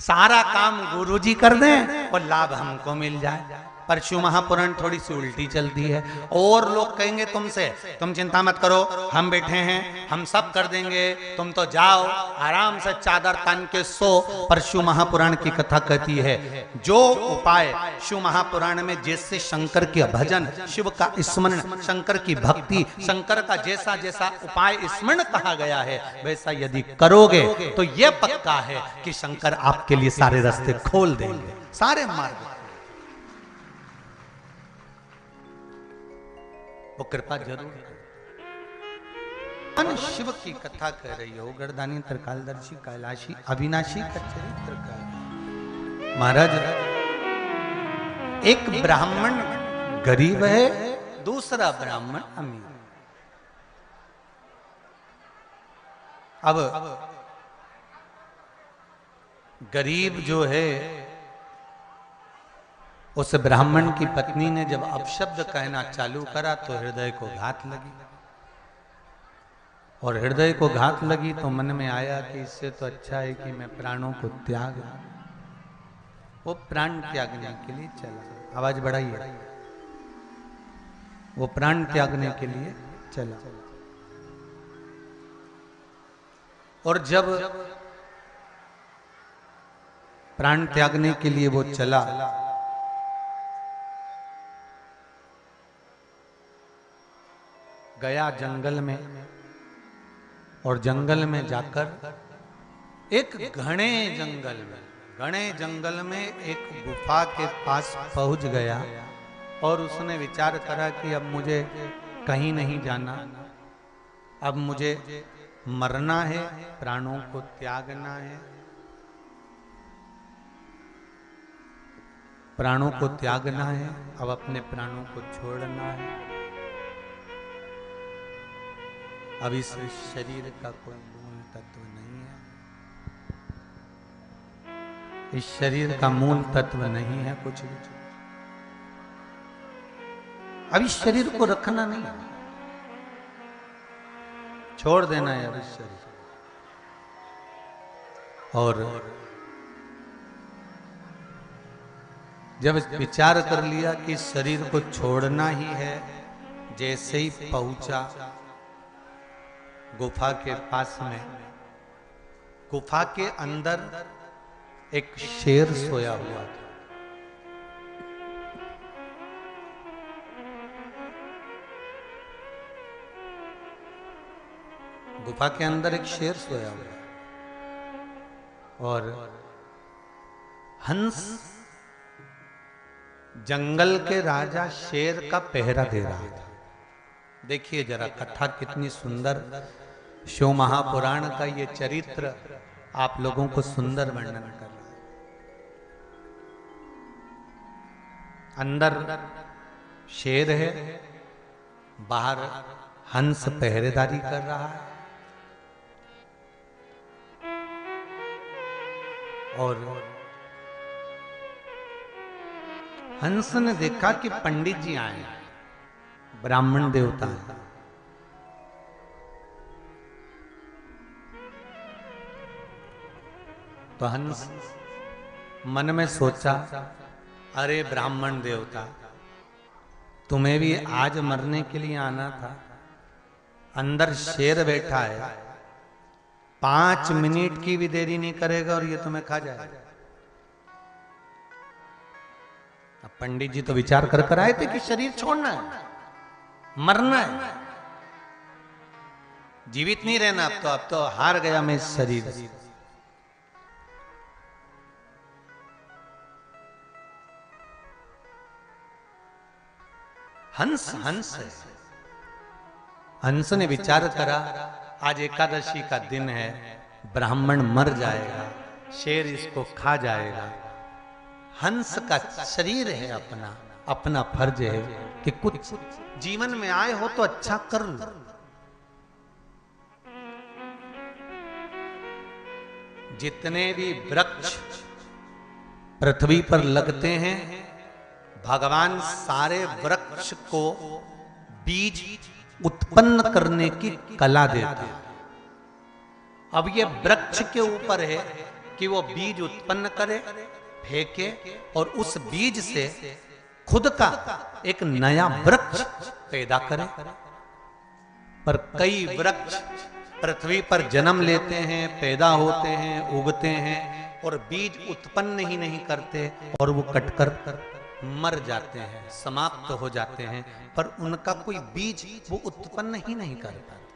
सारा काम गुरुजी कर दें और लाभ हमको मिल जाए। पर शिव महापुराण थोड़ी सी उल्टी चलती है। और लोग कहेंगे तुमसे, तुम चिंता मत करो, हम बैठे हैं, हम सब कर देंगे, तुम तो जाओ आराम से चादर तान के सो। पर शिव महापुराण की कथा कहती है, जो उपाय शिव महापुराण में जैसे शंकर के भजन, शिव का स्मरण, शंकर की भक्ति, शंकर का जैसा जैसा उपाय स्मरण कहा गया है, वैसा यदि करोगे तो यह पक्का है कि शंकर आपके लिए सारे रास्ते खोल देंगे, सारे मार्ग। वो कृपा जरूर करें। शिव की कथा कह रही हो, गर्दानी त्रिकालदर्शी कैलाशी अविनाशी का चरित्र का। महाराज, एक ब्राह्मण गरीब है, दूसरा ब्राह्मण अमीर। अब गरीब जो है, उस ब्राह्मण की पत्नी ने जब अपशब्द कहना चालू करा तो हृदय को घात लगी। और हृदय को घात लगी तो मन में आया कि इससे तो अच्छा है कि मैं प्राणों को त्याग दूं। वो प्राण त्यागने के लिए चला। आवाज बढ़ाइए। वो प्राण त्यागने के लिए चला। और जब प्राण त्यागने के लिए वो चला, गया जंगल में, और जंगल में जाकर एक घने जंगल में एक गुफा के पास पहुंच गया। और उसने विचार करा कि अब मुझे कहीं नहीं जाना, अब मुझे मरना है, प्राणों को त्यागना है। प्राणों को त्यागना है, अब अपने प्राणों को छोड़ना है। अब इस शरीर का कोई मूल तत्व नहीं है, इस शरीर का मूल तत्व नहीं है कुछ भी। अब इस शरीर को रखना नहीं है, छोड़ देना है अब इस शरीर। और जब विचार कर लिया कि शरीर को छोड़ना ही है, जैसे ही पहुंचा गुफा के पास में, गुफा के अंदर एक शेर सोया हुआ था। गुफा के अंदर एक शेर सोया हुआ और हंस जंगल के राजा शेर का पहरा दे रहा था। देखिए जरा कथा कितनी सुंदर, शिव महापुराण का ये चरित्र आप लोगों को सुंदर वर्णन कर रहा है। अंदर शेर है, बाहर हंस पहरेदारी कर रहा है। और हंस ने देखा कि पंडित जी आए हैं, ब्राह्मण देवता है। तो हंस मन में सोचा, अरे ब्राह्मण देवता, तुम्हें भी आज मरने के लिए आना था। अंदर शेर बैठा है 5 मिनट की भी देरी नहीं करेगा और ये तुम्हें खा जाएगा। अब पंडित जी तो विचार कर कर आए थे कि शरीर छोड़ना है, मरना है, जीवित नहीं रहना। अब तो हार गया मैं इस शरीर से। हंस हंस है। हंस ने विचार करा, आज एकादशी का दिन है, ब्राह्मण मर जाएगा, शेर इसको खा जाएगा। हंस का शरीर है, अपना अपना फर्ज है कि कुछ जीवन में आए हो तो अच्छा कर लो। जितने भी वृक्ष पृथ्वी पर लगते हैं, भगवान सारे वृक्ष को बीज उत्पन्न करने की कला देता है। अब ये वृक्ष के ऊपर है कि वो बीज उत्पन्न करे, फेंके और उस बीज से खुद का एक नया वृक्ष पैदा करे। पर कई वृक्ष पृथ्वी पर जन्म लेते हैं, पैदा होते हैं, उगते हैं और बीज उत्पन्न ही नहीं करते और वो कटकर मर जाते हैं, समाप्त हो जाते हैं, पर उनका कोई बीज वो उत्पन्न ही नहीं कर पाते।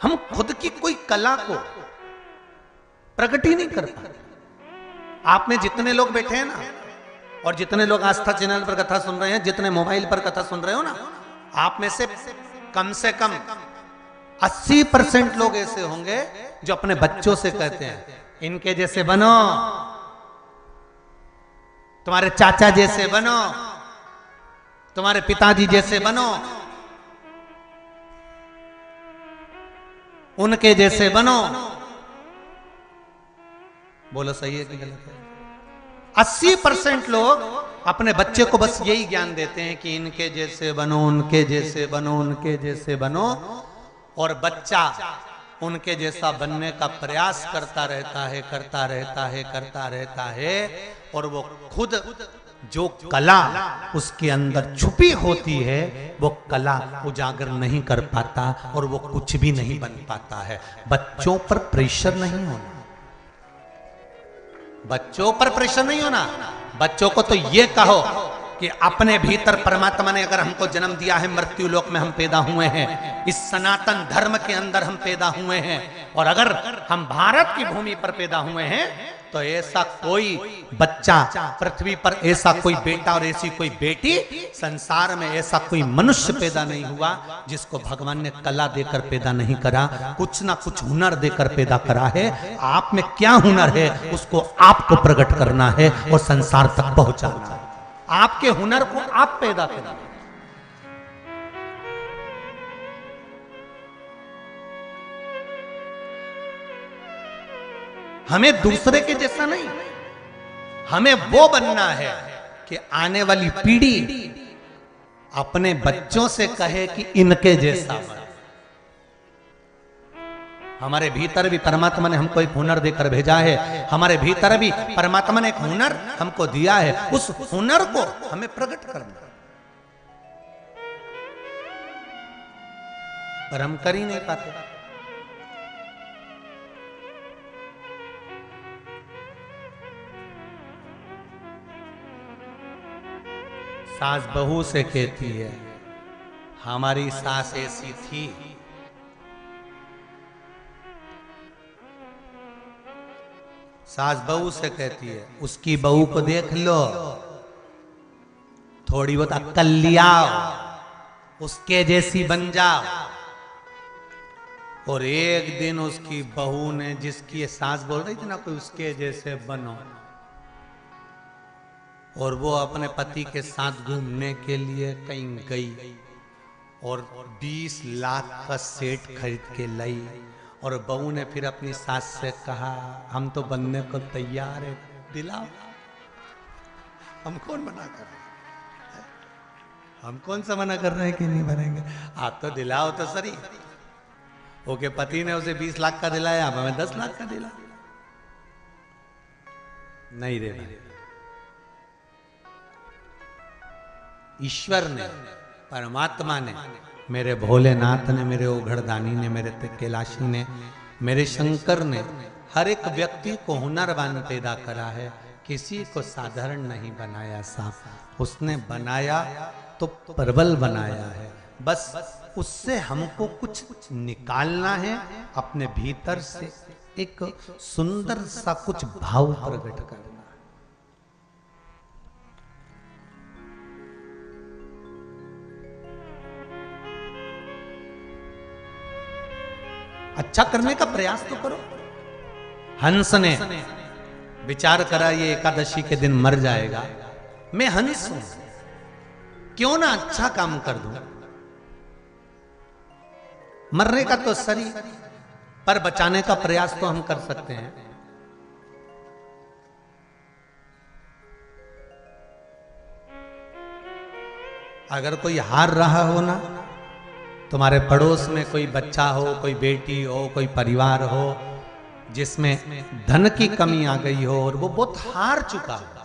हम खुद की कोई कला को प्रकट ही नहीं कर पाते। आप में जितने लोग बैठे हैं ना, और जितने लोग आस्था चैनल पर कथा सुन रहे हैं, जितने मोबाइल पर कथा सुन रहे हो ना, आप में से कम 80% लोग ऐसे होंगे जो अपने बच्चों से कहते हैं इनके जैसे बनो, तुम्हारे चाचा जैसे बनो, तुम्हारे पिताजी जैसे बनो, उनके जैसे बनो। बोलो सही है कि गलत है? 80% लोग अपने बच्चे को बस यही ज्ञान देते हैं कि इनके जैसे बनो, उनके जैसे बनो, उनके जैसे बनो, और बच्चा उनके जैसा बनने का प्रयास करता रहता है, करता रहता है, करता रहता है, और वो खुद जो कला उसके अंदर छुपी होती है वो कला उजागर नहीं कर पाता और वो कुछ भी नहीं बन पाता है। बच्चों पर प्रेशर नहीं होना, बच्चों पर प्रेशर नहीं होना। बच्चों को तो ये कहो कि अपने भीतर परमात्मा ने अगर हमको जन्म दिया है, मृत्यु लोक में हम पैदा हुए हैं, इस सनातन धर्म के अंदर हम पैदा हुए हैं, और अगर हम भारत की भूमि पर पैदा हुए हैं तो ऐसा कोई बच्चा पृथ्वी पर, ऐसा कोई बेटा और ऐसी कोई बेटी संसार में, ऐसा कोई मनुष्य पैदा नहीं हुआ जिसको भगवान ने कला देकर पैदा नहीं करा, कुछ ना कुछ हुनर देकर पैदा करा है। आप में क्या हुनर है उसको आपको प्रकट करना है और संसार तक पहुंचाना है। आपके हुनर को आप पैदा करें। हमें दूसरे के जैसा नहीं, हमें वो बनना है कि आने वाली पीढ़ी अपने बच्चों से कहे कि इनके जैसा बन। हमारे भीतर भी परमात्मा ने हमको एक हुनर देकर भेजा है, हमारे भीतर भी परमात्मा ने एक हुनर हमको दिया है, उस हुनर को हमें प्रकट करना, पर हम कर ही नहीं पाते। सास बहू से कहती है हमारी सास ऐसी थी, सास बहू से कहती है उसकी बहू को देख लो, थोड़ी बहुत अक्ल लियाओ, उसके जैसी बन जाओ। और एक दिन उसकी बहू ने, जिसकी ये सास बोल रही थी ना कोई उसके जैसे बनो, और वो अपने पति के साथ घूमने के लिए कहीं गई और 20 लाख का सेट खरीद के लाई, और बहू ने फिर अपनी सास से कहा हम तो बनने को तैयार है, दिलाओ। हम कौन मना कर रहे हैं? हम कौन सा मना कर रहे हैं कि नहीं बनेंगे? आप तो दिलाओ तो सही। ओके, पति ने उसे 20 लाख का दिलाया, अब हमें 10 लाख का दिला। नहीं रे, ईश्वर ने, परमात्मा ने, मेरे भोलेनाथ ने, मेरे ओघड़दानी ने, मेरे कैलाशी ने, मेरे शंकर ने हर एक व्यक्ति को हुनरवान पैदा करा है, किसी को साधारण नहीं बनाया साहब। उसने बनाया तो प्रबल बनाया है, बस उससे हमको कुछ निकालना है अपने भीतर से, एक सुंदर सा कुछ भाव प्रकट करना। अच्छा करने का प्रयास तो करो। हंस ने विचार करा ये एकादशी के दिन मर जाएगा, मैं हंस हूं, क्यों ना अच्छा काम कर दूं। मरने का तो सही, पर बचाने का प्रयास तो हम कर सकते हैं। अगर कोई हार रहा हो ना, तुम्हारे पड़ोस में कोई बच्चा हो, कोई बेटी हो, कोई परिवार हो जिसमें धन की कमी आ गई हो और वो बहुत हार चुका हो,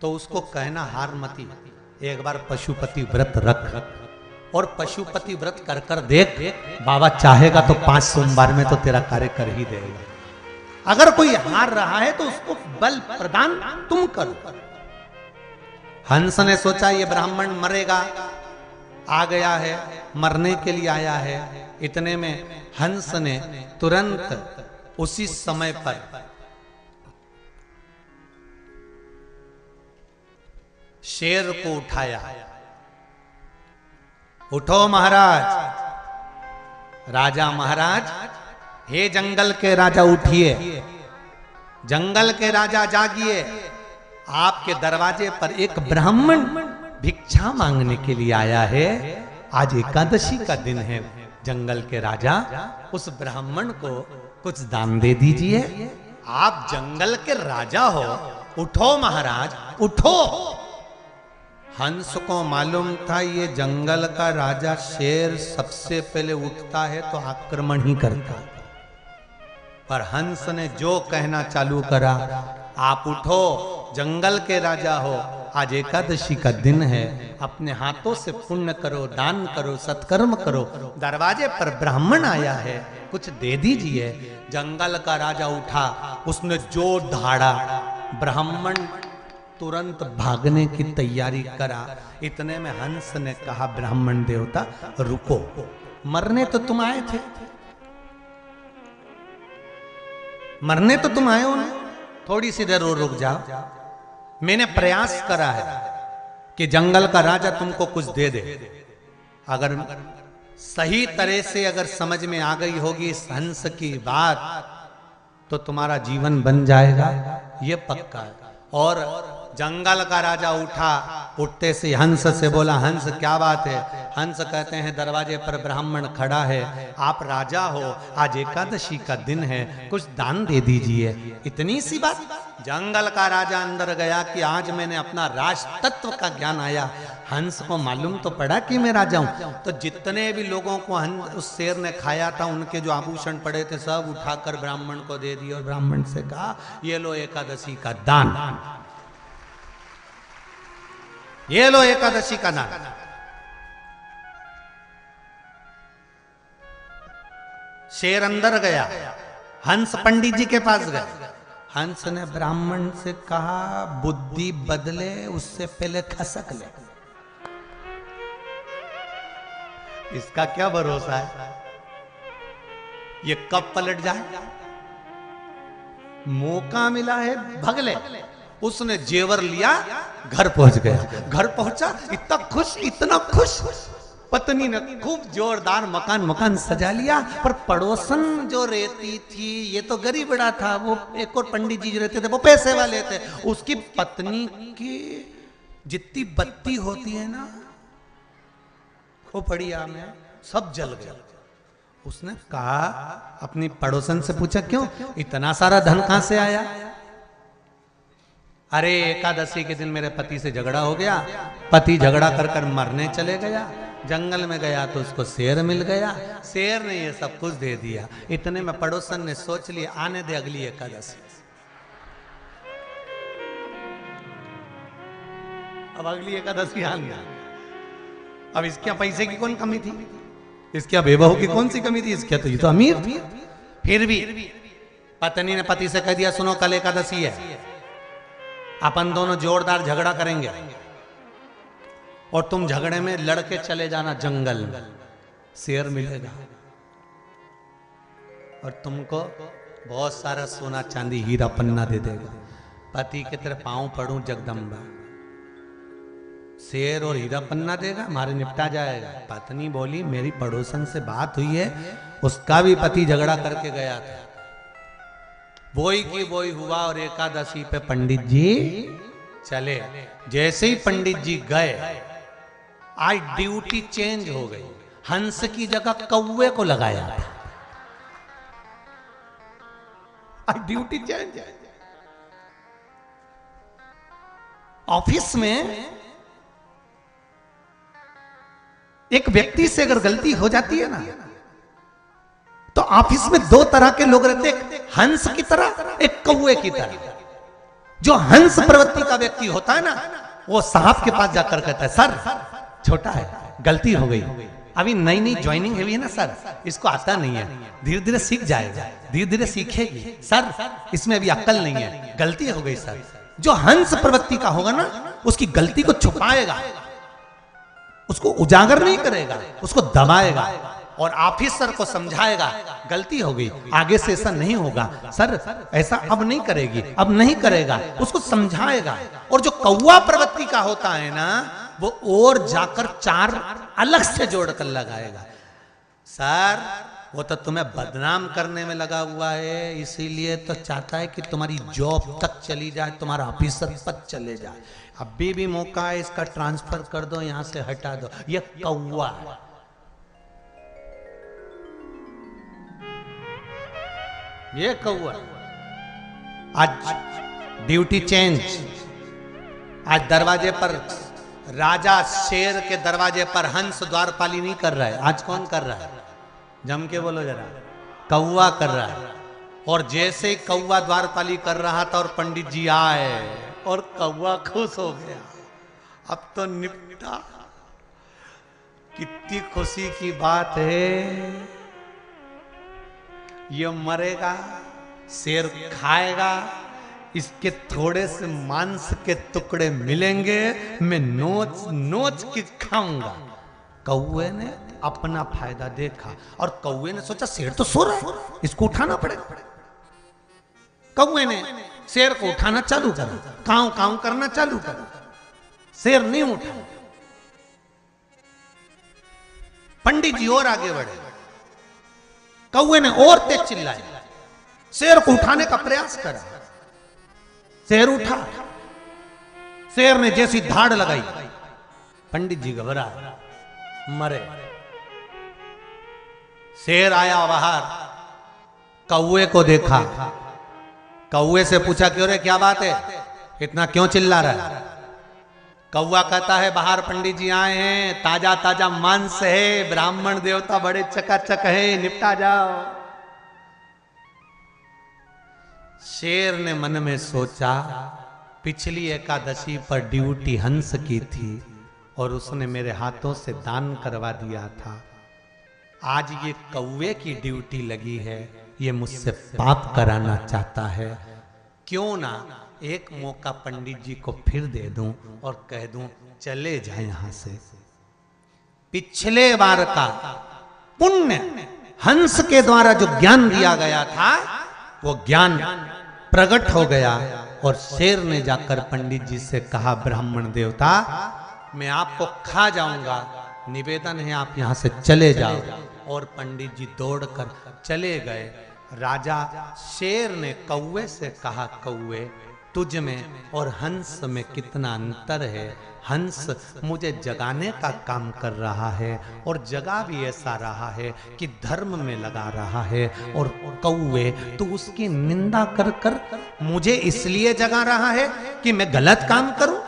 तो उसको कहना हार मती, एक बार पशुपति व्रत रख और पशुपति व्रत कर कर देख, बाबा चाहेगा तो 5 सोमवार में तो तेरा कार्य कर ही देगा। अगर कोई हार रहा है तो उसको बल प्रदान तुम करो। हंस ने सोचा ये ब्राह्मण मरेगा, आ गया है, मरने के लिए आया है। इतने में हंस ने तुरंत उसी समय पर शेर को उठाया। उठो महाराज, राजा महाराज, हे जंगल के राजा उठिए, जंगल के राजा जागिए, आपके दरवाजे पर एक ब्राह्मण भिक्षा मांगने के लिए आया है। आज एकादशी का दिन है, जंगल के राजा उस ब्राह्मण को कुछ दान दे दीजिए। आप जंगल के राजा हो, उठो महाराज उठो। हंस को मालूम था ये जंगल का राजा शेर सबसे पहले उठता है तो आक्रमण ही करता, पर हंस ने जो कहना चालू करा, आप उठो, जंगल के राजा हो, आज एकादशी का दिन है, अपने हाथों से पुण्य करो, दान करो, सत्कर्म करो। दरवाजे पर ब्राह्मण आया है, कुछ दे दीजिए। जंगल का राजा उठा, उसने जो धाड़ा, ब्राह्मण तुरंत भागने की तैयारी करा। इतने में हंस ने कहा, ब्राह्मण देवता रुको, मरने तो तुम आए थे, मरने तो तुम आए हो ना, थोड़ी सी देर और रुक जाओ। मैंने प्रयास करा है कि जंगल का राजा तुमको कुछ दे दे। अगर सही तरह से अगर समझ में आ गई होगी इस हंस की बात, तो तुम्हारा जीवन बन जाएगा, ये पक्का है। और जंगल का राजा उठा, उठते से हंस से बोला, हंस क्या बात है। हंस कहते हैं दरवाजे पर ब्राह्मण खड़ा है, आप राजा हो, आज एकादशी का दिन है, कुछ दान दे दीजिए। इतनी सी बात। जंगल का राजा अंदर गया कि आज मैंने अपना राज तत्व का ज्ञान आया। हंस को मालूम तो पड़ा कि मैं राजा हूं, तो जितने भी लोगों को उस शेर ने खाया था, उनके जो आभूषण पड़े थे सब उठाकर ब्राह्मण को दे दिए और ब्राह्मण से कहा, ये लो एकादशी का दान, ये लो एकादशी का दान। शेर अंदर गया, हंस पंडित जी के पास गया। हंस ने ब्राह्मण से कहा, बुद्धि बदले उससे पहले खसक ले। इसका क्या भरोसा है, ये कब पलट जाए। मौका मिला है, भग ले। उसने जेवर लिया, घर पहुंच गया। घर पहुंचा, इतना खुश, इतना खुश। पत्नी ने खूब जोरदार मकान सजा लिया, पर पड़ोसन जो रहती थी, ये तो गरीब बड़ा था, वो एक और पंडित जी जो रहते थे वो पैसे वाले थे, उसकी पत्नी की जितनी बत्ती होती है ना खोपड़िया में, सब जल गया। उसने कहा, अपनी पड़ोसन से पूछा, क्यों इतना सारा धन कहां से आया। अरे एकादशी के दिन मेरे पति से झगड़ा हो गया, पति झगड़ा कर कर मरने चले गया, जंगल में गया तो उसको शेर मिल गया, शेर ने ये सब कुछ दे दिया। इतने में पड़ोसन ने सोच लिया, आने दे अगली एकादशी। अब अगली एकादशी आ गया, अब इसके यहाँ पैसे की कौन कमी थी, इसके यहाँ बेबहू की कौन सी कमी थी, इसके यहाँ तो ये तो अमीर थी। फिर भी पत्नी ने पति से कह दिया सुनो कल एकादशी है, अपन दोनों जोरदार झगड़ा करेंगे और तुम झगड़े में लड़के चले जाना जंगल में, शेर मिलेगा और तुमको बहुत सारा सोना चांदी हीरा पन्ना दे देगा। पति के तेरे पांव पड़ूं जगदम्बा, शेर और हीरा पन्ना देगा, हमारे निपटा जाएगा। पत्नी बोली मेरी पड़ोसन से बात हुई है, उसका भी पति झगड़ा करके गया था, बोई की बोई हुआ और एकादशी पे पंडित जी चले। जैसे ही पंडित जी गए आज ड्यूटी चेंज हो गई, हंस की जगह कौवे को लगाया था। आज ड्यूटी चेंज है। ऑफिस में एक व्यक्ति से अगर गलती हो जाती है ना तो ऑफिस में दो तरह के लोग रहते हैं, हंस की तरह, एक कौवे की तरह। जो हंस प्रवृत्ति का व्यक्ति होता है ना वो साहब के पास जाकर कहता है सर छोटा है गलती हो गई, अभी नई नई ज्वाइनिंग हुई है ना सर, इसको आता नहीं है, धीरे धीरे सीख जाएगा, धीरे धीरे सीखेगी सर, इसमें अभी अक्ल नहीं है, गलती हो गई सर। जो हंस प्रवृत्ति का होगा ना उसकी गलती को छुपाएगा, उसको उजागर नहीं करेगा, उसको दबाएगा और ऑफिसर को समझाएगा गलती हो गई, आगे से ऐसा नहीं होगा सर, ऐसा अब नहीं करेगी, अब नहीं करेगा, उसको समझाएगा। और जो कौवा प्रवृत्ति का होता है ना वो और जाकर चार अलग से जोड़कर लगाएगा, सर वो तो तुम्हें बदनाम करने में लगा हुआ है, इसीलिए तो चाहता है कि तुम्हारी जॉब तक चली जाए, तुम्हारा ऑफिसर पद चले जाए, अभी भी मौका है, इसका ट्रांसफर कर दो, यहां से हटा दो। ये कौवा है। ये कौवा आज ड्यूटी चेंज। आज दरवाजे पर राजा शेर के दरवाजे पर हंस द्वारपाली नहीं कर रहा है, आज कौन कर रहा है? जम के बोलो जरा, कौवा कर रहा है। और जैसे ही कौवा द्वारपाली कर रहा था और पंडित जी आए और कौवा खुश हो गया, अब तो निपटा। कितनी खुशी की बात है, ये मरेगा, शेर खाएगा, इसके थोड़े से मांस के टुकड़े मिलेंगे, मैं नोच नोच के खाऊंगा। कौवे ने अपना फायदा देखा और कौवे ने सोचा शेर तो सो रहा है, इसको उठाना पड़ेगा। कौवे ने शेर को उठाना चालू करा, काऊ काऊ करना चालू करा, शेर नहीं उठा। पंडित जी और आगे बढ़े, कौवे ने और तेज चिल्लाया, शेर को उठाने का प्रयास करा, शेर उठा। शेर ने जैसी धाड़ लगाई, पंडित जी घबराए, मरे। शेर आया बाहर, कौवे को देखा, कौवे से पूछा क्यों रे, क्या बात है, इतना क्यों चिल्ला रहा है? कौवा कहता है बाहर पंडित जी आए हैं, ताजा ताजा मांस है, ब्राह्मण देवता बड़े चकाचक है, निपटा जाओ। शेर ने मन में सोचा पिछली एकादशी पर ड्यूटी हंस की थी और उसने मेरे हाथों से दान करवा दिया था, आज ये कौवे की ड्यूटी लगी है, ये मुझसे पाप कराना चाहता है, क्यों ना एक मौका पंडित जी को फिर दे दूं और कह दूं चले जाए यहां से। पिछले बार का पुण्य हंस के द्वारा जो ज्ञान दिया गया था वो ज्ञान प्रकट हो गया और शेर ने जाकर पंडित जी से कहा ब्राह्मण देवता मैं आपको खा जाऊंगा, निवेदन है आप यहां से चले जाओ। और पंडित जी दौड़कर चले गए। राजा शेर ने कौवे से कहा कौवे तुझ में और हंस में कितना अंतर है, हंस मुझे जगाने का काम कर रहा है और जगा भी ऐसा रहा है कि धर्म में लगा रहा है, और कौवे तू उसकी निंदा कर कर मुझे इसलिए जगा रहा है कि मैं गलत काम करूं।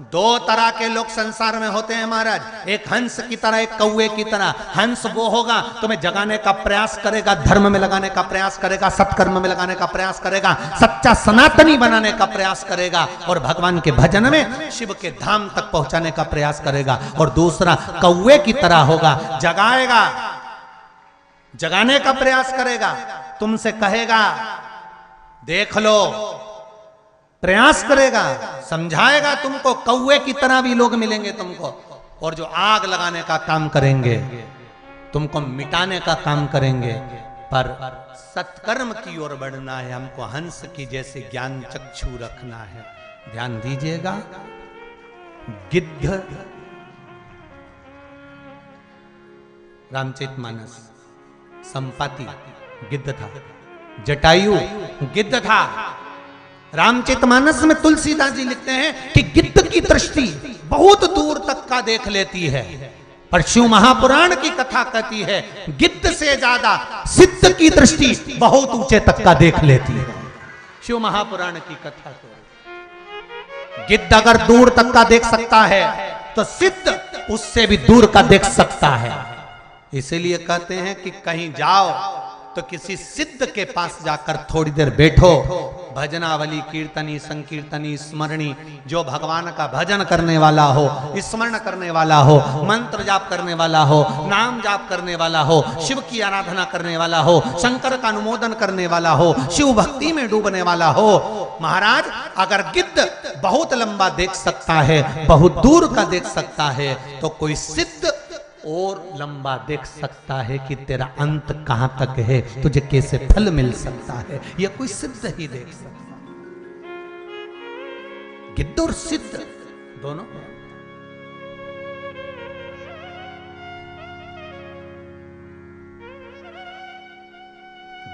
दो तरह के लोग संसार में होते हैं महाराज, एक हंस की तरह, एक कौवे की तरह। हंस वो होगा तुम्हें जगाने का प्रयास करेगा, धर्म में लगाने का प्रयास करेगा, सत्कर्म में लगाने का प्रयास करेगा, सच्चा सनातनी बनाने का प्रयास करेगा और भगवान के भजन में शिव के धाम तक पहुंचाने का प्रयास करेगा। और दूसरा कौवे की तरह होगा, जगाएगा, जगाने का प्रयास करेगा, तुमसे कहेगा देख लो, प्रयास करेगा, समझाएगा तुमको। कौवे की तरह भी लोग मिलेंगे तुमको, और जो आग लगाने का काम करेंगे, तुमको मिटाने का काम करेंगे। पर सत्कर्म की ओर बढ़ना है, हमको हंस की जैसे ज्ञान चक्षु रखना है। ध्यान दीजिएगा, गिद्ध, रामचरितमानस, संपाति गिद्ध था, जटायु गिद्ध था। रामचरितमानस में तुलसीदास जी लिखते हैं कि गिद्ध की दृष्टि बहुत दूर तक का देख लेती है, पर शिव महापुराण की कथा कहती है गिद्ध से ज्यादा सिद्ध की दृष्टि बहुत ऊंचे तक का देख लेती है। शिव महापुराण की कथा तो गिद्ध अगर दूर तक का देख सकता है तो सिद्ध उससे भी दूर का देख सकता है। इसीलिए कहते हैं कि कहीं जाओ तो किसी सिद्ध के पास जाकर थोड़ी देर बैठो। भजनावली, कीर्तनी, संकीर्तनी, स्मरणी, जो भगवान का भजन करने वाला हो, स्मरण करने वाला हो, मंत्र जाप करने वाला हो, नाम जाप करने वाला हो, शिव की आराधना करने वाला हो, शंकर का अनुमोदन करने वाला हो, शिव भक्ति में डूबने वाला हो। महाराज अगर गिद्ध बहुत लंबा देख सकता है, बहुत दूर का देख सकता है, तो कोई सिद्ध और लंबा देख सकता है कि तेरा अंत कहां तक है, तुझे कैसे फल मिल सकता है, यह कोई सिद्ध ही देख सकता है। गिद्ध और सिद्ध दोनों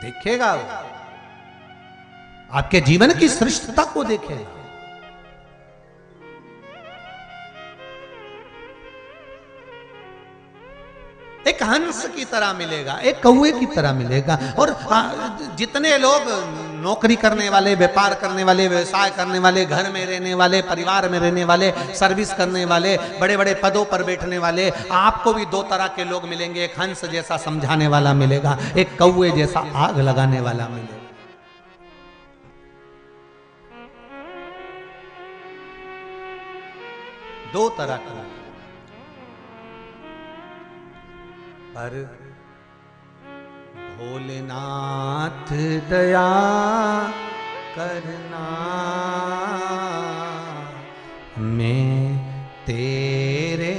देखेगा, आपके जीवन की श्रेष्ठता को देखेगा। एक हंस की तरह मिलेगा, एक कौवे की तरह मिलेगा। और जितने लोग नौकरी करने वाले, व्यापार करने वाले, व्यवसाय करने वाले, घर में रहने वाले, परिवार में रहने वाले, सर्विस करने वाले, बड़े बड़े पदों पर बैठने वाले, आपको भी दो तरह के लोग मिलेंगे। एक हंस जैसा समझाने वाला मिलेगा, एक कौवे जैसा आग लगाने वाला मिलेगा। दो तरह का। पर भोलेनाथ दया करना, मैं तेरे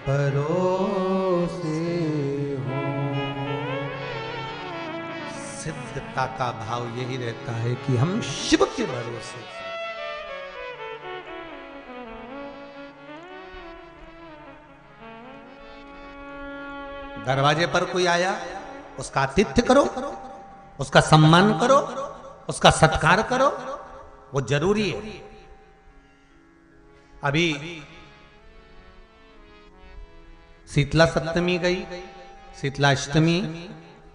भरोसे हूँ। सिद्धता का भाव यही रहता है कि हम शिव के भरोसे। दरवाजे पर कोई आया, उसका आतिथ्य करो, उसका सम्मान करो, उसका सत्कार करो, वो जरूरी है। अभी शीतला सप्तमी गई, शीतला अष्टमी,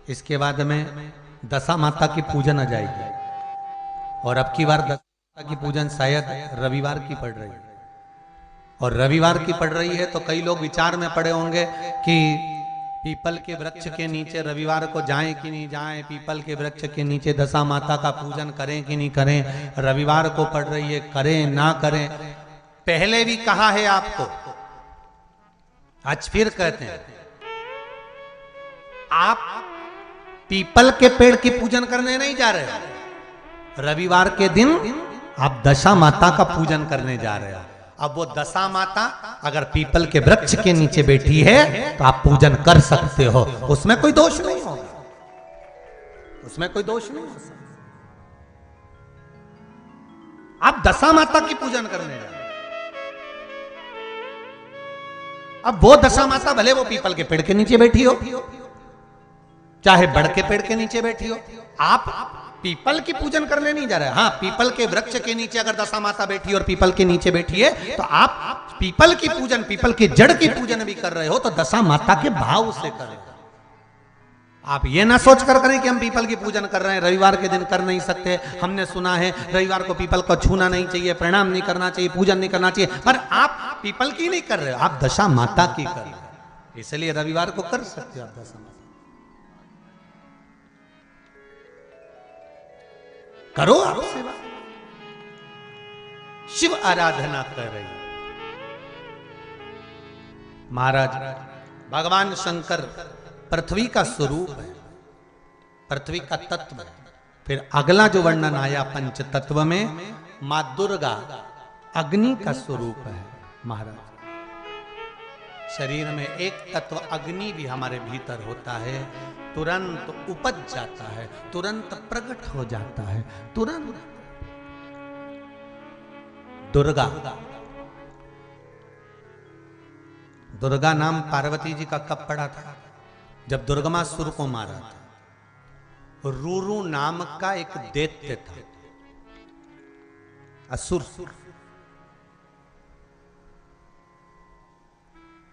इसके बाद में दशा माता की पूजन आ जाएगी। और अब की बार दशा माता की पूजन शायद रविवार की पड़ रही है। और रविवार की पड़ रही है तो कई लोग विचार में पड़े होंगे कि पीपल के वृक्ष के नीचे रविवार को जाएं कि नहीं जाएं, पीपल के वृक्ष के नीचे दशा माता का पूजन करें कि नहीं करें, रविवार को पड़ रही है, करें ना करें। पहले भी कहा है आपको, आज फिर कहते हैं, आप पीपल के पेड़ की पूजन करने नहीं जा रहे। रविवार के दिन आप दशा माता का पूजन करने जा रहे हो। अब वो दशा माता अगर पीपल के वृक्ष के नीचे बैठी है तो आप पूजन कर सकते हो, उसमें कोई दोष नहीं होगा, उसमें कोई दोष नहीं हो सकता। आप दशा माता की पूजन करने जा रहे। अब वो दशा माता भले वो पीपल के पेड़ के नीचे बैठी हो, चाहे बड़ के पेड़ के नीचे बैठी हो, आप पीपल की पूजन करने नहीं जा रहे। हाँ, पीपल के वृक्ष के नीचे अगर दशा माता बैठी और पीपल के नीचे बैठी है तो आप पीपल की पूजन, पीपल की जड़ की पूजन भी कर रहे हो, तो दशा माता के भाव से करें। आप ये ना सोच कर करें कि हम पीपल की पूजन कर रहे हैं, रविवार के दिन कर नहीं सकते। हमने सुना है रविवार को पीपल को छूना नहीं चाहिए, प्रणाम नहीं करना चाहिए, पूजन नहीं करना चाहिए, पर आप पीपल की नहीं कर रहे हो, आप दशा माता की कर रहे हो। इसलिए रविवार को कर सकते हो आप दशा माता। करो आप सेवा, शिव आराधना कर रही। महाराज भगवान शंकर पृथ्वी का स्वरूप है, पृथ्वी का तत्व है। फिर अगला जो वर्णन आया पंच तत्व में, मां दुर्गा अग्नि का स्वरूप है। महाराज शरीर में एक तत्व अग्नि भी हमारे भीतर होता है, तुरंत उपज जाता है, तुरंत प्रकट हो जाता है, तुरंत। दुर्गा, दुर्गा नाम पार्वती जी का कब पड़ा था? जब दुर्गमासुर को मारा था। रूरू नाम का एक दैत्य था, असुर,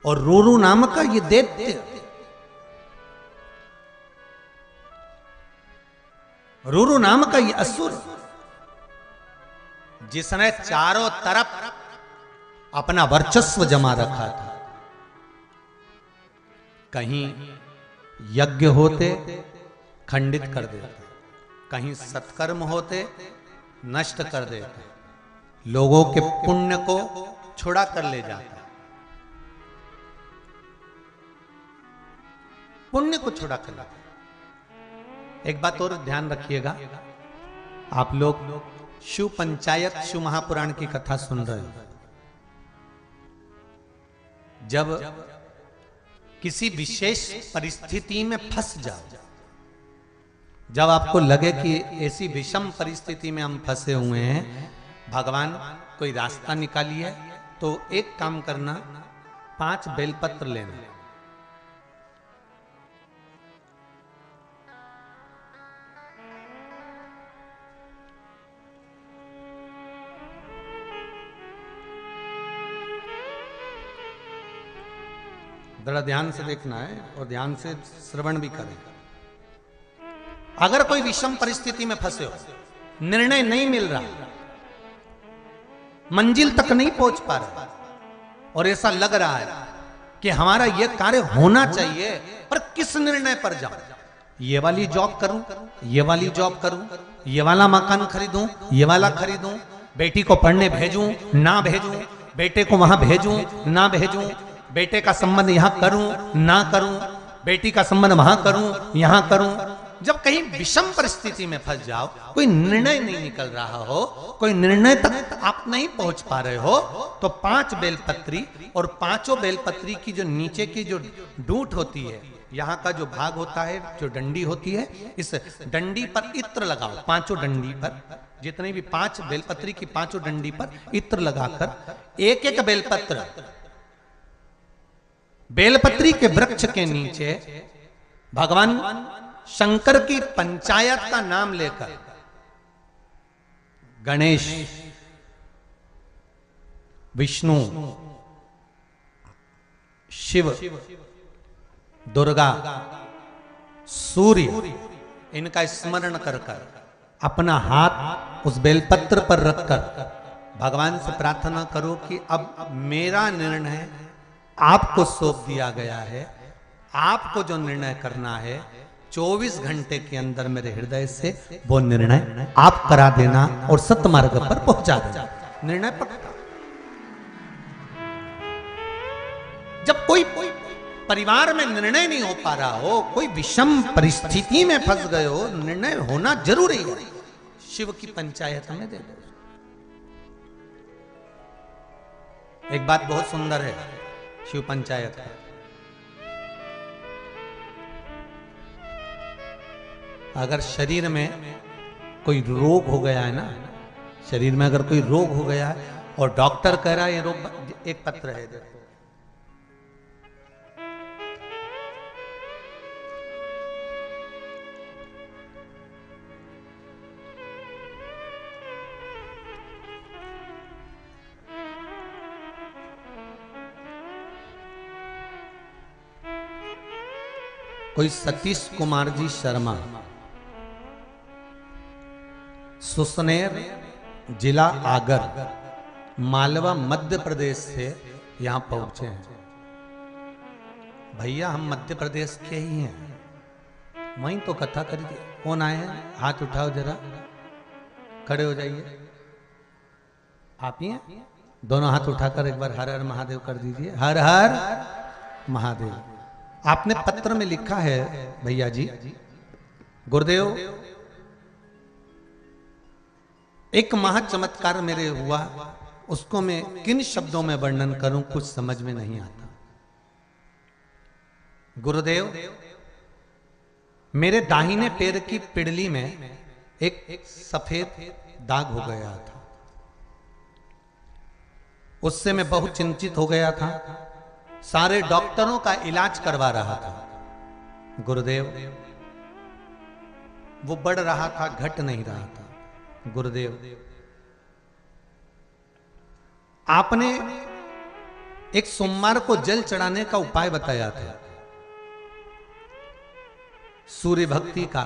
और रूरू नाम का ये दैत्य, रूरू नाम का ये असुर, जिसने चारों तरफ अपना वर्चस्व जमा रखा था। कहीं यज्ञ होते खंडित कर देता, कहीं सत्कर्म होते नष्ट कर देता, लोगों के पुण्य को छुड़ा कर ले जाता, पुण्य को छुड़ा कर लाता। एक बात और ध्यान रखिएगा, आप लोग शिव पंचायत, शिव महापुराण की कथा सुन रहे हो। जब किसी विशेष परिस्थिति में फंस जाओ, जब आपको लगे कि ऐसी विषम परिस्थिति में हम फंसे हुए हैं, भगवान कोई रास्ता निकालिए, तो एक काम करना, 5 बेलपत्र लेना, जरा ध्यान से देखना है और ध्यान से श्रवण भी करें। अगर कोई विषम परिस्थिति में फंसे हो, निर्णय नहीं मिल रहा, मंजिल तक नहीं पहुंच पा रहे, और ऐसा लग रहा है कि हमारा यह कार्य होना चाहिए, पर किस निर्णय पर जाऊं? ये वाली जॉब करूं, ये वाली जॉब करूं, ये वाला मकान खरीदूं, ये वाला खरीदूं, बेटी को पढ़ने भेजूं ना भेजूं, बेटे को वहां भेजूं ना भेजूं, बेटे का संबंध यहां करूं ना करूं, बेटी का संबंध वहां करूं यहां करूं। जब कहीं विषम परिस्थिति में फंस जाओ, कोई निर्णय नहीं निकल रहा हो, कोई निर्णय तक आप नहीं पहुंच पा रहे हो, तो 5 बेलपत्री, और 5 बेलपत्री की जो नीचे की जो डूंठ होती है, यहाँ का जो भाग होता है, जो डंडी होती है, इस डंडी पर इत्र लगाओ। 5 डंडी पर, जितने भी 5 बेलपत्री की 5 डंडी पर इत्र लगाकर एक एक बेलपत्र बेलपत्री के वृक्ष के नीचे भगवान शंकर की पंचायत का नाम लेकर, गणेश, विष्णु, शिव, दुर्गा, सूर्य, इनका स्मरण कर कर अपना हाथ उस बेलपत्र पर रखकर भगवान से प्रार्थना करो कि अब मेरा निर्णय आपको सौंप दिया गया है, आपको जो निर्णय करना है 24 घंटे के अंदर मेरे हृदय से वो निर्णय आप करा देना और सत्मार्ग पर पहुंचा देना। निर्णय पक्का। जब कोई परिवार में निर्णय नहीं हो पा रहा हो, कोई विषम परिस्थिति में फंस गए हो, निर्णय होना जरूरी है। शिव की पंचायत हमें दे दो। एक बात बहुत सुंदर है शिव पंचायत का, अगर शरीर में कोई रोग हो गया है ना, शरीर में अगर कोई रोग हो गया है और डॉक्टर कह रहा है ये रोग, एक पत्र है देखो, कोई सतीश कुमार जी शर्मा, सुसनेर जिला आगर, मालवा मध्य प्रदेश से यहां पहुंचे हैं। भैया हम मध्य प्रदेश के ही हैं, वहीं तो कथा करी थी। कौन आए हैं? हाथ उठाओ जरा, खड़े हो जाइए। आप ही हैं? दोनों हाथ उठाकर एक बार हर हर महादेव कर दीजिए। हर हर महादेव। आपने पत्र में लिखा है भैया जी, गुरुदेव एक महा चमत्कार मेरे हुआ, उसको मैं किन शब्दों में वर्णन करूं, कुछ समझ में नहीं आता। गुरुदेव मेरे दाहिने पैर की पिड़ली में एक सफेद दाग हो गया था, उससे मैं बहुत चिंतित हो गया था, सारे डॉक्टरों का इलाज करवा रहा था। गुरुदेव वो बढ़ रहा था, घट नहीं रहा था। गुरुदेव आपने एक सोमवार को जल चढ़ाने का उपाय बताया था, सूर्य भक्ति का।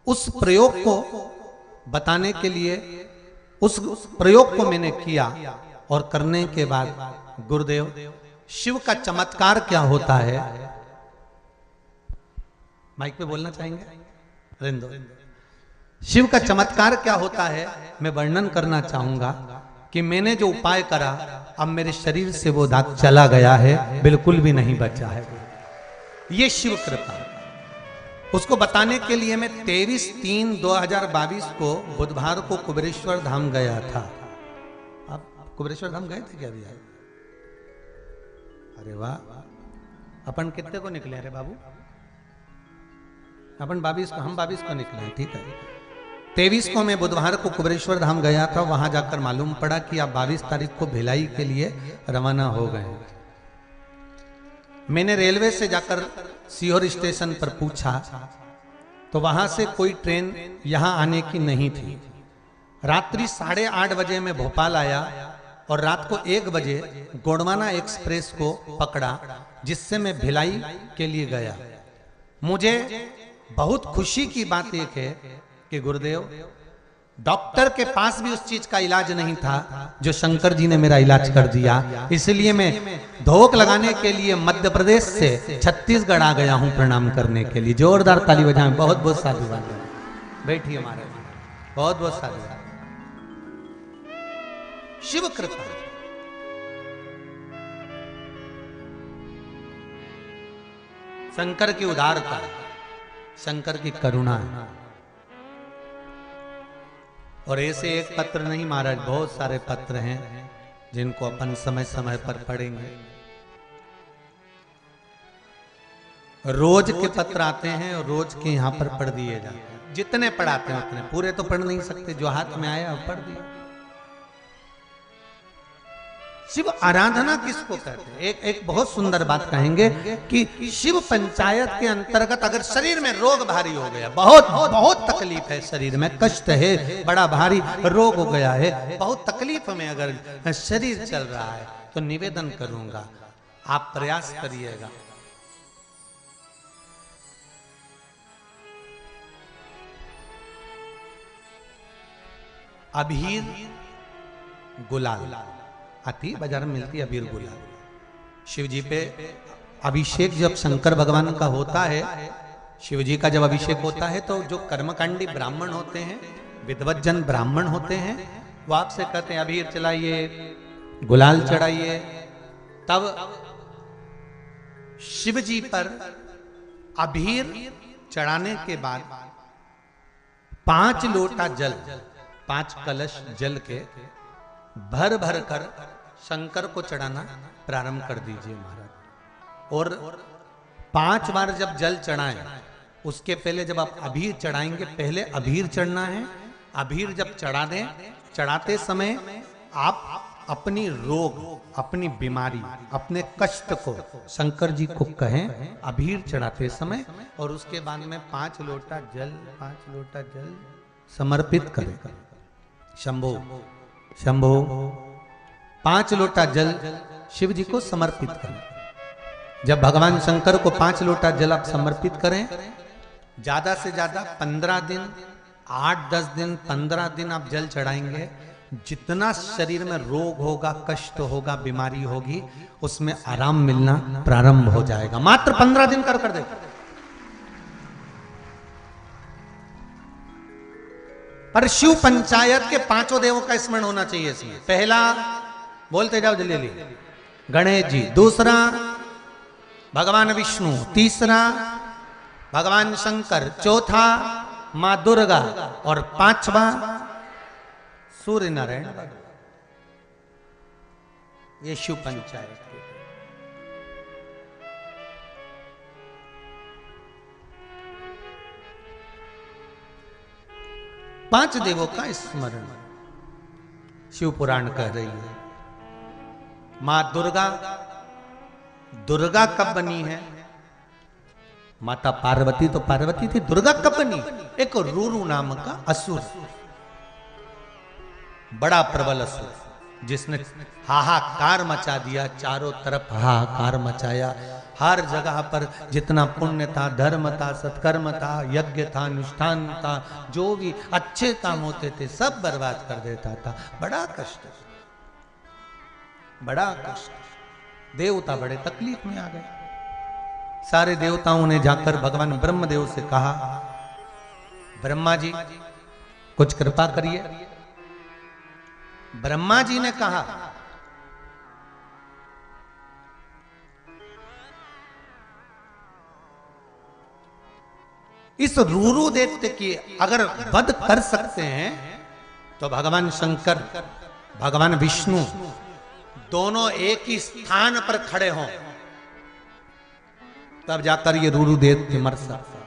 उस प्रयोग को बताने के लिए उस प्रयोग को मैंने किया, और करने के बाद गुरुदेव शिव का चमत्कार क्या होता है, माइक पे बोलना चाहेंगे? रिंदो, शिव का चमत्कार क्या होता है मैं वर्णन करना चाहूंगा कि मैंने जो उपाय करा, अब मेरे शरीर से वो दाग चला गया है, बिल्कुल भी नहीं बचा है। ये शिव कृपा। उसको बताने के लिए मैं 23/3/2022 को बुधवार को कुबेरेश्वर धाम गया था। आप कुबेरेश्वर धाम गए थे क्या अभी? अरे वाह, अपन कितने को निकले? अरे बाबू अपन 22 को, हम 22 को निकले, ठीक है। 23 को मैं बुधवार को कुबेरेश्वर धाम गया था। वहां जाकर मालूम पड़ा कि आप 22 तारीख को भिलाई के लिए रवाना हो गए। मैंने रेलवे से जाकर सीहोर स्टेशन पर पूछा तो वहां से कोई ट्रेन यहां आने की नहीं थी। रात्रि 8:30 बजे मैं भोपाल आया और रात को 1 बजे गोंडवाना एक्सप्रेस को पकड़ा, जिससे मैं भिलाई के लिए गया। मुझे बहुत खुशी की बात एक है कि गुरुदेव डॉक्टर के पास भी उस चीज का इलाज नहीं था जो शंकर जी ने मेरा इलाज कर दिया। इसलिए मैं धोख लगाने के लिए मध्य प्रदेश से छत्तीसगढ़ आ गया हूं प्रणाम करने के लिए। जोरदार ताली बजाएं। बहुत बहुत साधुवाद। बैठिए हमारे, बहुत बहुत साधुवाद। शिव कृपा, शंकर की उदारता, शंकर की करुणा है। और ऐसे एक पत्र नहीं महाराज, बहुत सारे पत्र हैं जिनको अपन समय समय पर पढ़ेंगे। रोज के पत्र आते हैं और रोज के यहाँ पर पढ़ दिए जाते हैं। जितने पढ़ाते हैं उतने, पूरे तो पढ़ नहीं सकते, जो हाथ में आया पढ़ दिया। शिव आराधना किसको कहते हैं? एक बहुत सुंदर बात कहेंगे कि शिव पंचायत के अंतर्गत अगर शरीर में रोग भारी हो गया, बहुत बहुत तकलीफ है, शरीर में कष्ट है, बड़ा भारी रोग हो गया है, बहुत तकलीफ में अगर शरीर चल रहा है, तो निवेदन करूंगा आप प्रयास करिएगा। अबीर गुलाल आती बाजार में मिलती है, अबीर गुलाल। शिव जी पे अभिषेक जब शंकर भगवान का होता है, शिव जी का जब अभिषेक होता है, तो जो कर्मकांडी ब्राह्मण होते हैं, विद्वज्जन ब्राह्मण होते हैं, वो आपसे कहते हैं अबीर चलाइए, गुलाल चढ़ाइए। तब शिव जी पर अबीर चढ़ाने के बाद 5 लोटा जल, 5 कलश जल के भर भर कर शंकर को चढ़ाना प्रारंभ कर दीजिए महाराज। और 5 बार जब जल चढ़ाएं, उसके पहले जब आप अबीर चढ़ाएंगे, पहले अबीर चढ़ना है। अबीर जब चढ़ा दें, चढ़ाते समय आप अपनी रोग, अपनी बीमारी, अपने कष्ट को शंकर जी को कहें अबीर चढ़ाते समय, और उसके बाद में 5 लोटा जल समर्पित करें। शंभो शंभो 5 लोटा जल शिव जी को समर्पित करें। जब भगवान शंकर को 5 लोटा जल आप समर्पित करें, ज्यादा से ज्यादा 15 दिन, 8-10 दिन, 15 दिन आप जल चढ़ाएंगे, जितना शरीर में रोग होगा, कष्ट होगा, बीमारी होगी, उसमें आराम मिलना प्रारंभ हो जाएगा। मात्र 15 दिन कर दे। पर शिव पंचायत के 5 देवों का स्मरण होना चाहिए इसमें। पहला, बोलते जाओ जल्दी, गणेश जी। दूसरा भगवान विष्णु। तीसरा भगवान शंकर। चौथा मां दुर्गा। और 5वां सूर्य नारायण भगवान। ये शिव पंचायत के 5 देवों का स्मरण शिव पुराण कह रही है। मां दुर्गा, दुर्गा कब बनी है? माता पार्वती तो पार्वती थी, दुर्गा कब बनी? एक रूरू नाम का असुर, बड़ा प्रबल असुर, जिसने हाहाकार मचा दिया, चारों तरफ हाहाकार मचाया। हर जगह पर जितना पुण्य था, धर्म था, सत्कर्म था, यज्ञ था, अनुष्ठान था, जो भी अच्छे काम होते थे सब बर्बाद कर देता था। बड़ा कष्ट, बड़ा कष्ट। देवता बड़े तकलीफ में आ गए। सारे देवताओं ने जाकर भगवान ब्रह्मदेव से कहा, ब्रह्मा जी कुछ कृपा करिए। ब्रह्मा जी ने कहा, इस रूरू दैत्य की अगर वध कर सकते हैं तो भगवान शंकर, भगवान विष्णु दोनों एक ही स्थान पर खड़े हों, तब जाकर ये रूरू दैत्य मर सकता।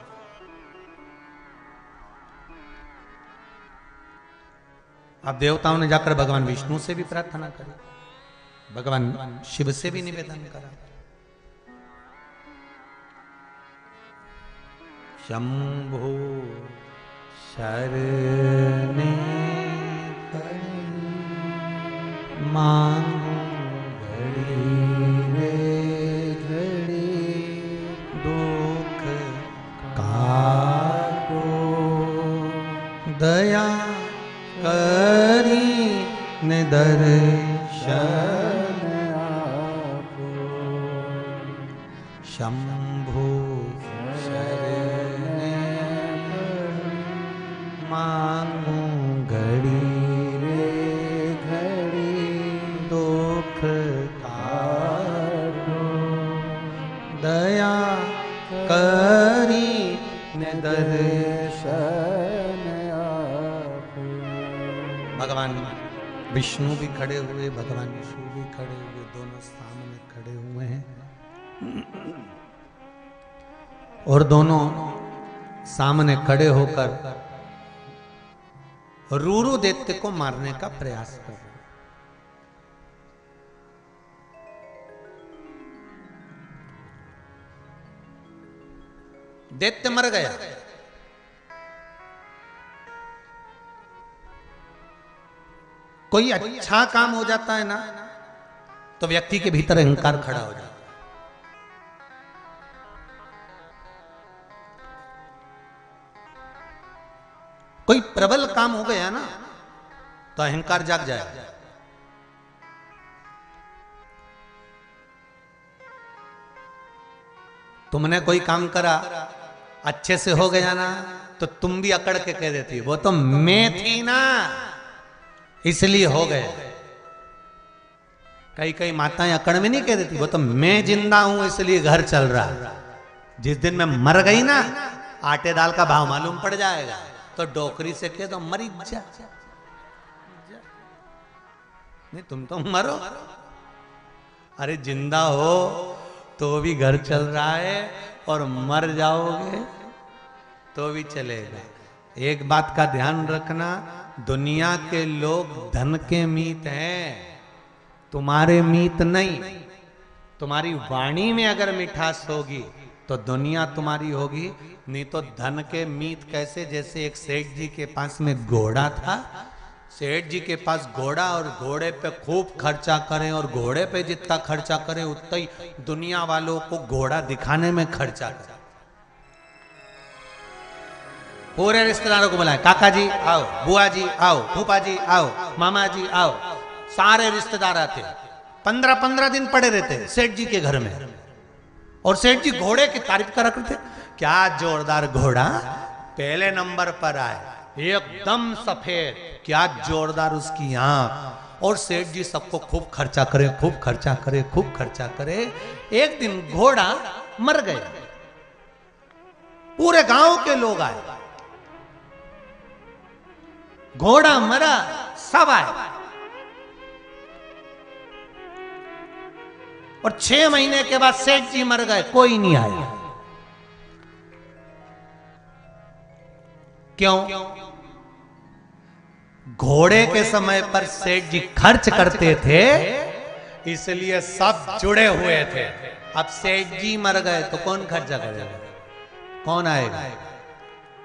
अब देवताओं ने जाकर भगवान विष्णु से भी प्रार्थना करी, भगवान शिव से भी निवेदन करा। शंभो शरणे मांग घड़ी दुख काटो, दया करी ने दर्शन आपो। शंभो शरणे मांगू घड़ी रे घड़ी दुख काटो, दया करी ने दर्शन आपो। भगवान विष्णु भी खड़े हुए, भगवान शिव भी खड़े हुए, दोनों सामने खड़े हुए हैं और दोनों सामने खड़े होकर रूरू दैत्य को मारने का प्रयास कर रहे हैं। दैत्य मर गया। कोई अच्छा काम हो जाता है ना तो व्यक्ति के भीतर अहंकार खड़ा हो जाता है। कोई प्रबल काम हो गया ना तो अहंकार जाग जाएगा। तुमने कोई काम करा, अच्छे से हो गया ना तो तुम भी अकड़ के कह देती, वो तो मैं थी ना इसलिए हो गए। कई कई माताएं अकड़ में नहीं कह देती, वो तो मैं जिंदा हूं इसलिए घर चल रहा। जिस दिन मैं मर गई ना, आटे दाल का भाव मालूम पड़ जाएगा तो डोकरी से कह दो मरी जा। नहीं तुम तो मरो, अरे जिंदा हो तो भी घर चल रहा है और मर जाओगे तो भी चलेगा। एक बात का ध्यान रखना, दुनिया के लोग धन के मीत हैं, तुम्हारे मीत नहीं। तुम्हारी वाणी में अगर मिठास होगी तो दुनिया तुम्हारी होगी, नहीं तो धन के मीत कैसे? जैसे एक सेठ जी के पास में घोड़ा था, सेठ जी के पास घोड़ा और घोड़े पे खूब खर्चा करें और घोड़े पे जितना खर्चा करें उतना ही दुनिया वालों को घोड़ा दिखाने में खर्चा करें। पूरे रिश्तेदारों को बुलाएं, काका जी आओ, बुआ जी आओ, फूफा जी आओ, मामा जी आओ, सारे रिश्तेदार आते। 15-15 दिन पड़े रहते सेठ जी के घर में। और सेठ जी घोड़े की तारीफ करा करते, क्या जोरदार घोड़ा, पहले नंबर पर आए, एकदम सफेद, क्या जोरदार उसकी आंख। और सेठ जी सबको खूब खर्चा करे, खूब खर्चा करे, खूब खर्चा करे। एक दिन घोड़ा मर गया, पूरे गांव के लोग आए, घोड़ा मरा, सब आए। और 6 महीने के बाद सेठ जी मर गए, कोई नहीं आया। क्यों? घोड़े के समय पर सेठ जी खर्च करते थे, इसलिए सब जुड़े हुए थे। अब सेठ जी मर गए तो कौन खर्चा करेगा, कौन आएगा?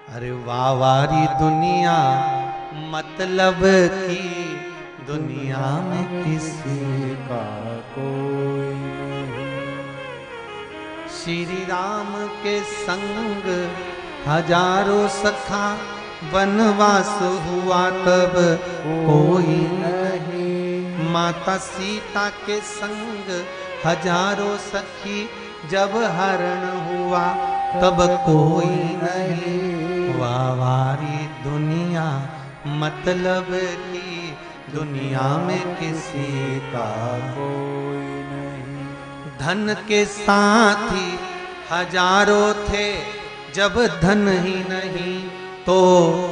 अरे वाह वारी दुनिया, मतलब की दुनिया में किसी का कोई नहीं। श्री राम के संग हजारों सखा, वनवास हुआ तब कोई नहीं। माता सीता के संग हजारों सखी, जब हरण हुआ तब कोई नहीं। वावारी दुनिया, मतलब की दुनिया में किसी का कोई नहीं। धन के साथी हजारों थे, जब धन ही नहीं तो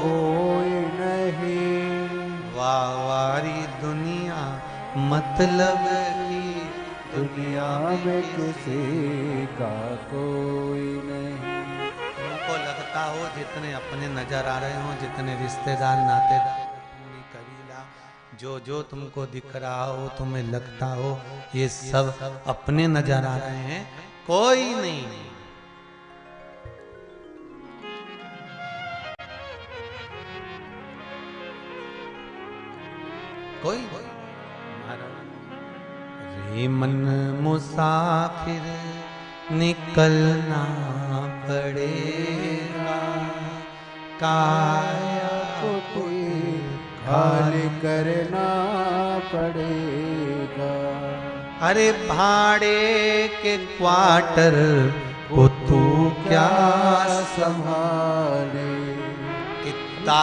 कोई नहीं। वावारी दुनिया, मतलब की दुनिया में किसी का कोई नहीं। तुमको लगता हो जितने अपने नजर आ रहे हो, जितने रिश्तेदार नातेदार कबीला, जो जो तुमको दिख रहा हो, तुम्हें लगता हो ये सब अपने नजर आ रहे हैं, कोई नहीं। कोई रे मन मुसाफिर निकलना पड़ेगा, काया को कोई खाली करना पड़ेगा। अरे भाड़े के क्वार्टर को तू क्या संभाले। कितना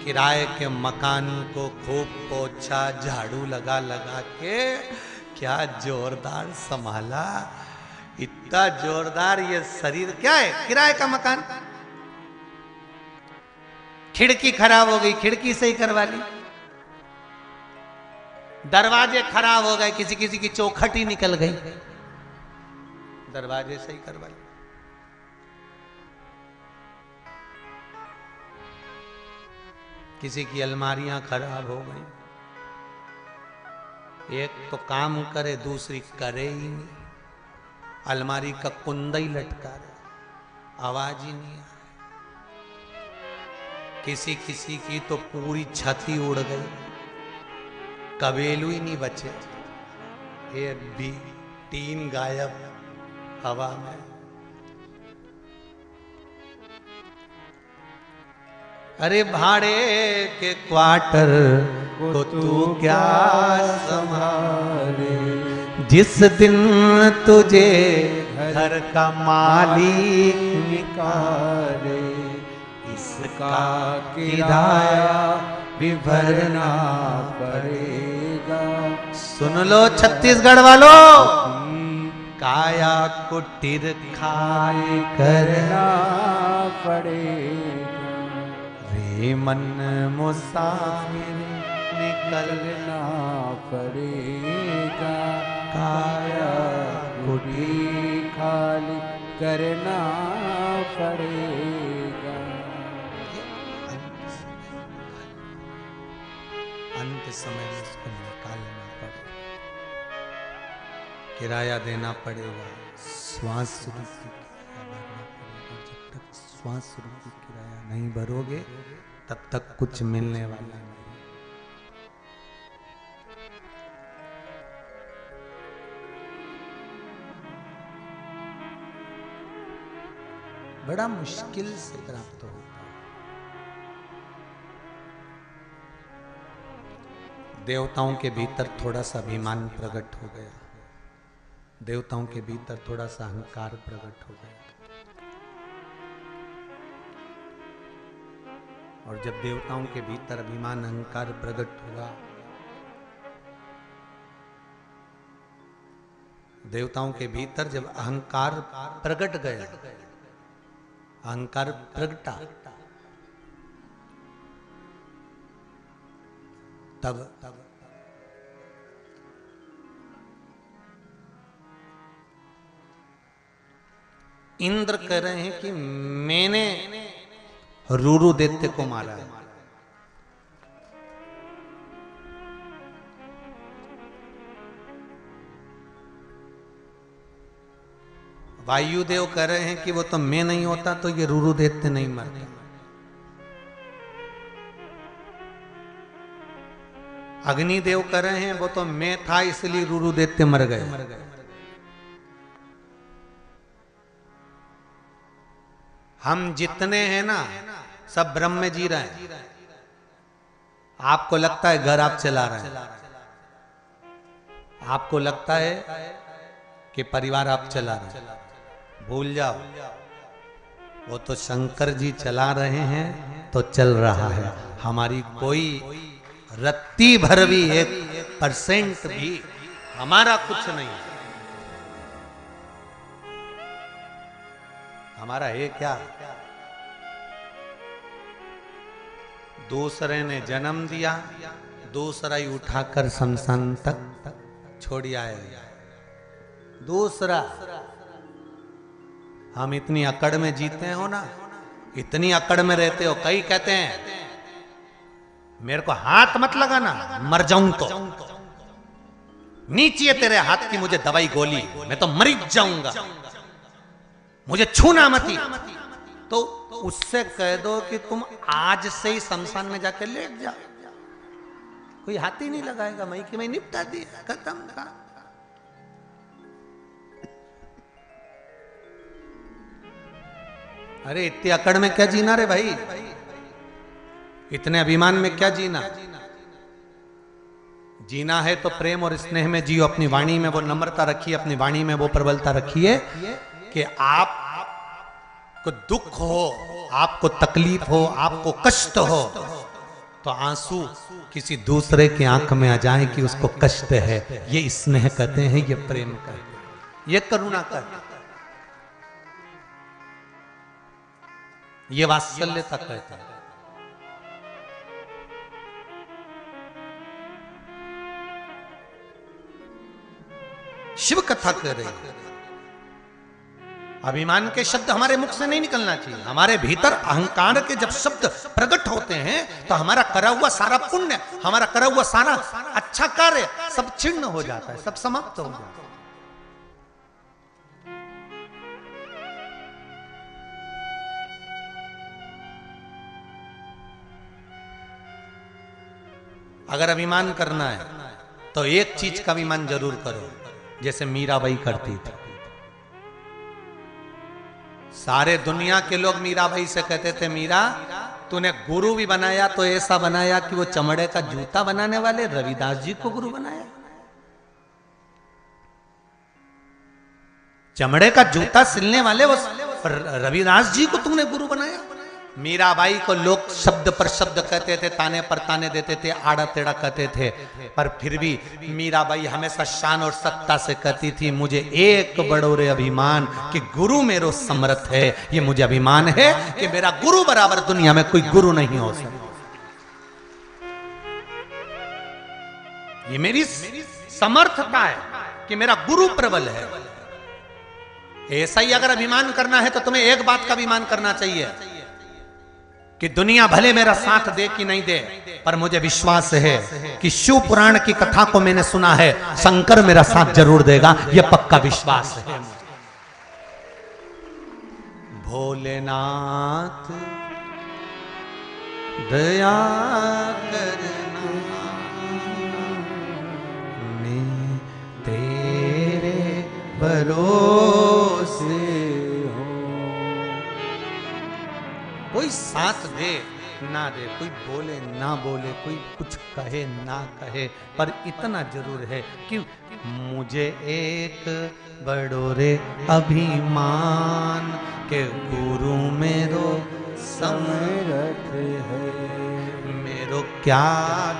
किराए के मकान को खूब पोछा झाड़ू लगा लगा के, क्या जोरदार संभाला, इतना जोरदार ये शरीर। क्या है किराए का मकान? खिड़की खराब हो गई, खिड़की सही करवा ली। दरवाजे खराब हो गए, किसी किसी की चौखट ही निकल गई, दरवाजे सही करवा ली। किसी की अलमारियां खराब हो गई, एक तो काम करे दूसरी करे ही नहीं, अलमारी का कुंदा ही लटका रहा, आवाज ही नहीं आ रही। किसी किसी की तो पूरी छत ही उड़ गई, कबेलू ही नहीं बचे, एक भी टीन गायब हवा में। अरे भाड़े के क्वार्टर को तू क्या संभाले, जिस दिन तुझे घर का मालिक निकाले, इसका किराया भी भरना पड़ेगा। सुन लो छत्तीसगढ़ वालों, काया कुटीर खाए करना पड़ेगा। रे मन मुसाफिर निकलना पड़ेगा। काया कुटी खाली करना पड़ेगा। अंत समय में इसको निकालना पड़ेगा, किराया देना पड़ेगा, श्वास रूपी किराया भरना पड़ेगा। जब तक श्वास रूपी किराया नहीं भरोगे तब तक कुछ मिलने वाला नहीं। बड़ा मुश्किल से प्राप्त होता है। देवताओं के भीतर थोड़ा सा अभिमान प्रकट हो गया, देवताओं के भीतर थोड़ा सा अहंकार प्रकट हो गया। और जब देवताओं के भीतर अभिमान अहंकार प्रकट हुआ, देवताओं के भीतर जब अहंकार प्रकट गया, अहंकार प्रगटा, तब इंद्र कह रहे हैं कि मैंने रूरू दैत्य को मारा है। वायुदेव कह रहे हैं कि वो तो मैं नहीं होता तो ये रूरू दैत्य नहीं मरता। अग्निदेव कह रहे हैं वो तो मैं था इसलिए रूरू दैत्य मर गए। हम जितने हैं ना सब ब्रह्म में जी रहे हैं। आपको लगता है घर आप चला रहे हैं, आपको लगता है कि परिवार आप चला रहे हैं, भूल जाओ वो तो शंकर जी चला रहे हैं तो चल रहा है। हमारी कोई रत्ती भर भी 1% भी हमारा कुछ नहीं है। हमारा है क्या? दूसरे ने जन्म दिया, दूसरा ही उठाकर शमशान तक छोड़ आए। दूसरा हम इतनी अकड़ में जीते हो ना, इतनी अकड़ में रहते हो। कई कहते हैं मेरे को हाथ मत लगाना, मर जाऊं तो नीचे तेरे हाथ की मुझे दवाई गोली, मैं तो मर जाऊंगा, मुझे छूना मत ही। तो उससे कह दो कि तुम आज से ही शमशान में जाकर लेट जाओ, कोई हाथ ही नहीं लगाएगा। मई की मई निपटा दिया, खत्म का। अरे इतनी अकड़ में क्या जीना रे भाई, इतने अभिमान में क्या जीना। जीना है तो प्रेम और स्नेह में जियो। अपनी वाणी में वो नम्रता रखिए, अपनी वाणी में वो प्रबलता रखिए कि आपको दुख हो, आपको तकलीफ हो, आपको कष्ट हो तो आंसू किसी दूसरे की आंख में आ जाए कि उसको कष्ट है। ये स्नेह कहते हैं, ये प्रेम कहते हैं, ये करुणा कहते हैं, ये वात्सल्यता कहते हैं। शिव कथा कर रही है। अभिमान के शब्द हमारे मुख से नहीं निकलना चाहिए। हमारे भीतर अहंकार के जब शब्द प्रकट होते हैं तो हमारा करा हुआ सारा पुण्य, हमारा करा हुआ सारा अच्छा कार्य सब छिन्न हो जाता है, सब समाप्त हो जाता है। अगर अभिमान करना है तो एक चीज का अभिमान जरूर करो, जैसे मीराबाई करती थी। सारे दुनिया के लोग मीराबाई से कहते थे, मीरा तूने गुरु भी बनाया तो ऐसा बनाया कि वो चमड़े का जूता बनाने वाले रविदास जी को गुरु बनाया। चमड़े का जूता सिलने वाले वो रविदास जी को तुमने गुरु बनाया। मीराबाई को लोग शब्द पर शब्द कहते थे, ताने पर ताने देते थे, आड़ा टेढ़ा कहते थे, पर फिर भी मीराबाई हमेशा शान और सत्ता से कहती थी, मुझे एक बड़ोरे अभिमान कि गुरु मेरो समर्थ है। ये मुझे अभिमान है कि मेरा गुरु बराबर दुनिया में कोई गुरु नहीं हो सकता। ये मेरी समर्थता है कि मेरा गुरु प्रबल है। ऐसा ही अगर अभिमान करना है तो तुम्हें एक बात का अभिमान करना चाहिए कि दुनिया भले मेरा साथ दे कि नहीं दे, पर मुझे विश्वास है कि शिव पुराण की कथा को मैंने सुना है, शंकर मेरा साथ जरूर देगा। यह पक्का विश्वास है। भोलेनाथ दया करना, मैं तेरे भरोसे हूँ। कोई साथ दे ना दे, कोई बोले ना बोले, कोई कुछ कहे ना कहे, पर इतना जरूर है कि मुझे एक बड़ो रे अभिमान के गुरु मेरो समरथ है। मेरो क्या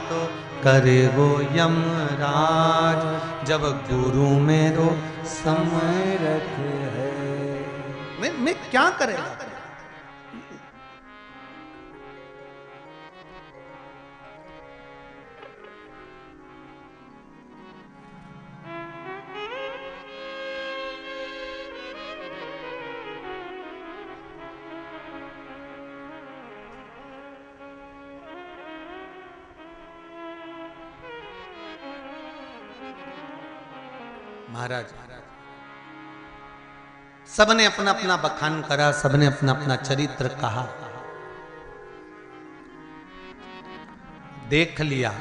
तो करे वो यमराज, जब गुरु मेरो समरथ है। मैं क्या करेगा? महाराज सबने अपना अपना बखान करा, सबने अपना अपना चरित्र कहा, देख लिया।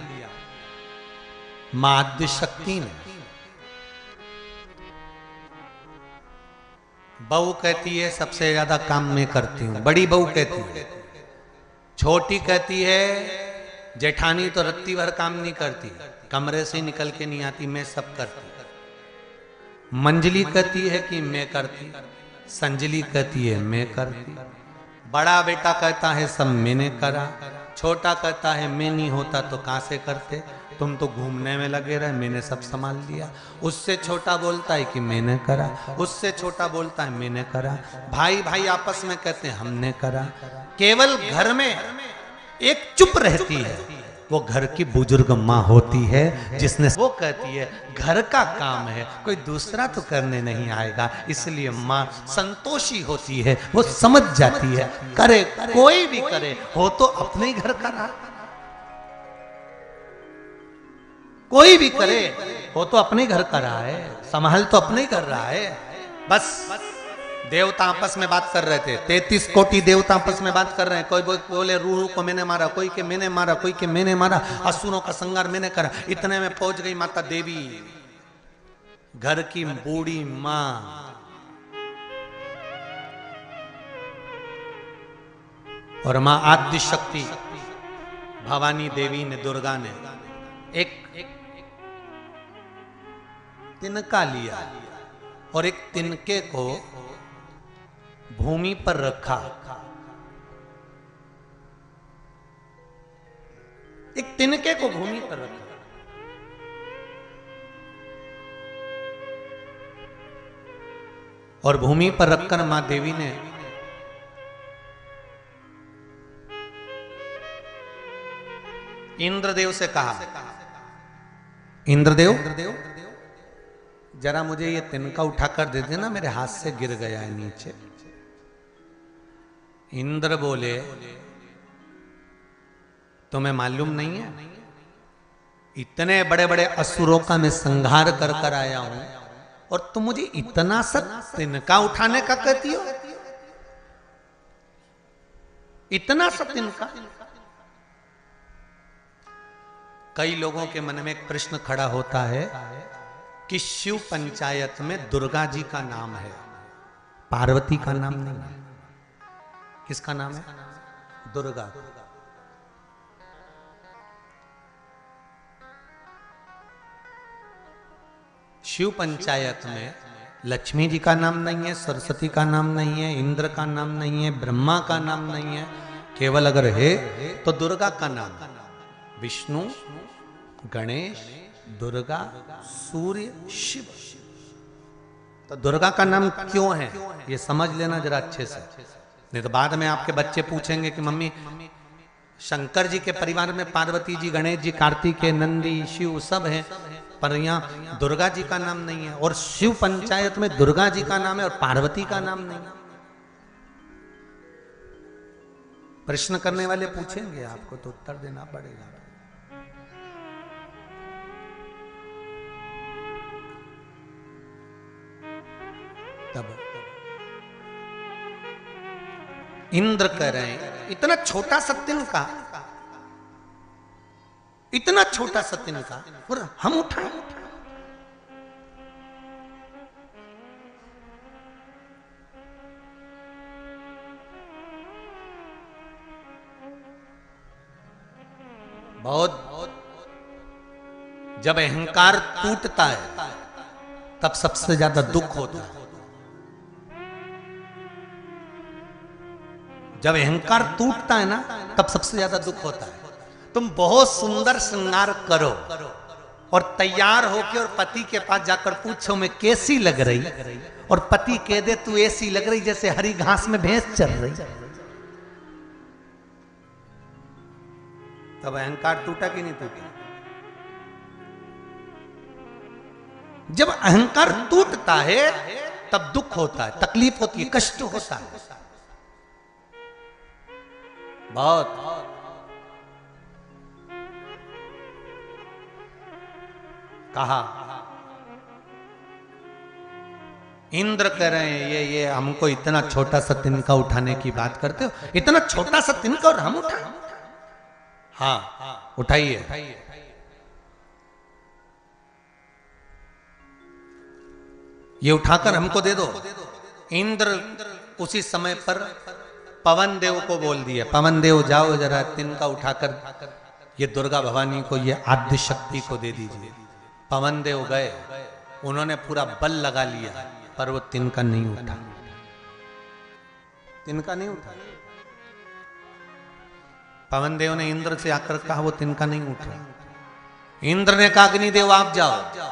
मां आद्य शक्ति ने बहू कहती है सबसे ज्यादा काम मैं करती हूं, बड़ी बहू कहती है। छोटी कहती है जेठानी तो रत्ती भर काम नहीं करती, कमरे से निकल के नहीं आती, मैं सब करती। मंजली कहती है कि मैं करती, संजली कहती है मैं करती। बड़ा बेटा कहता है सब मैंने करा, छोटा कहता है मैं नहीं होता तो कहां से करते, तुम तो घूमने में लगे रहे, मैंने सब संभाल लिया। उससे छोटा बोलता है कि मैंने करा, उससे छोटा बोलता है मैंने करा। भाई भाई आपस में कहते हैं हमने करा। केवल घर में एक चुप रहती है, वो घर की बुजुर्ग माँ होती है, जिसने वो कहती है घर का काम है, कोई दूसरा तो करने नहीं आएगा। इसलिए माँ संतोषी होती है, वो समझ जाती है करे कोई भी करे, हो तो अपने ही घर का रहा। कोई भी करे हो तो अपने घर का रहा है, संभाल तो अपने ही कर रहा है। बस देवता आपस में बात कर रहे थे, 33 कोटि देवता आपस में बात कर रहे हैं। कोई बोले रूह को मैंने मारा, कोई के मैंने मारा, कोई के मैंने मारा, असुरों का संहार मैंने करा। इतने में पहुंच गई माता देवी, घर की बूढ़ी मां। और मां आद्य शक्ति भवानी देवी ने, दुर्गा ने एक तिनका लिया और एक तिनके को भूमि पर रखा। एक तिनके को भूमि पर रखा और भूमि पर रखकर मां देवी ने इंद्रदेव से कहा, इंद्रदेव जरा मुझे ये तिनका उठाकर दे देना, मेरे हाथ से गिर गया है नीचे। इंद्र बोले तुम्हें मालूम नहीं है, इतने बड़े बड़े असुरों का मैं संहार कर कर आया हूं और तुम मुझे इतना सा तिनका उठाने का कहती हो? इतना सा तिनका? कई लोगों के मन में एक प्रश्न खड़ा होता है कि शिव पंचायत में दुर्गा जी का नाम है, पार्वती का नाम नहीं है। किसका नाम है? दुर्गा। शिव पंचायत में लक्ष्मी जी का नाम नहीं है, सरस्वती का नाम नहीं है, इंद्र का नाम नहीं है, ब्रह्मा का नाम नहीं है। केवल अगर है तो दुर्गा का नाम। विष्णु, गणेश, दुर्गा, सूर्य, शिव। तो दुर्गा का नाम क्यों है ये समझ लेना जरा अच्छे से, नहीं तो बाद में आपके बच्चे पूछेंगे कि मम्मी शंकर जी के परिवार में पार्वती जी, गणेश जी, कार्तिकेय, नंदी, शिव सब हैं, पर यहाँ दुर्गा जी का नाम नहीं है। और शिव पंचायत में दुर्गा जी का नाम है और पार्वती का नाम नहीं। प्रश्न करने वाले पूछेंगे, आपको तो उत्तर देना पड़ेगा। तब इंद्र कह रहे हैं इतना छोटा सत्यन का, इतना छोटा सत्यन का, और हम उठाए। बहुत जब अहंकार टूटता है तब सबसे ज्यादा दुख होता है। जब अहंकार टूटता है ना तब सबसे ज्यादा दुख होता है। तुम बहुत सुंदर श्रृंगार करो और तैयार होके और पति के पास जाकर पूछो मैं कैसी लग रही, और पति कह दे तू ऐसी लग रही जैसे हरी घास में भैंस चल रही, तब अहंकार टूटा कि नहीं टूटा? जब अहंकार टूटता है तब दुख होता है, तकलीफ होती है, कष्ट होता है बहुत। कहा इंद्र कह रहे हैं ये हमको इतना छोटा सा तिनका उठाने की बात करते हो, इतना छोटा सा तिनका और हम उठाए? हाँ उठाइए। ये उठाकर हमको दे दो। इंद्र उसी समय पर पवन देव को बोल दिया, पवन देव जाओ जरा तिनका उठाकर ये दुर्गा भवानी को, ये आद्य शक्ति को दे दीजिए। पवन देव गए, उन्होंने पूरा बल लगा लिया पर वो तिनका नहीं उठा, तिनका नहीं उठा। पवन देव ने इंद्र से आकर कहा वो तिनका नहीं उठा। इंद्र ने कहा अग्निदेव आप जाओ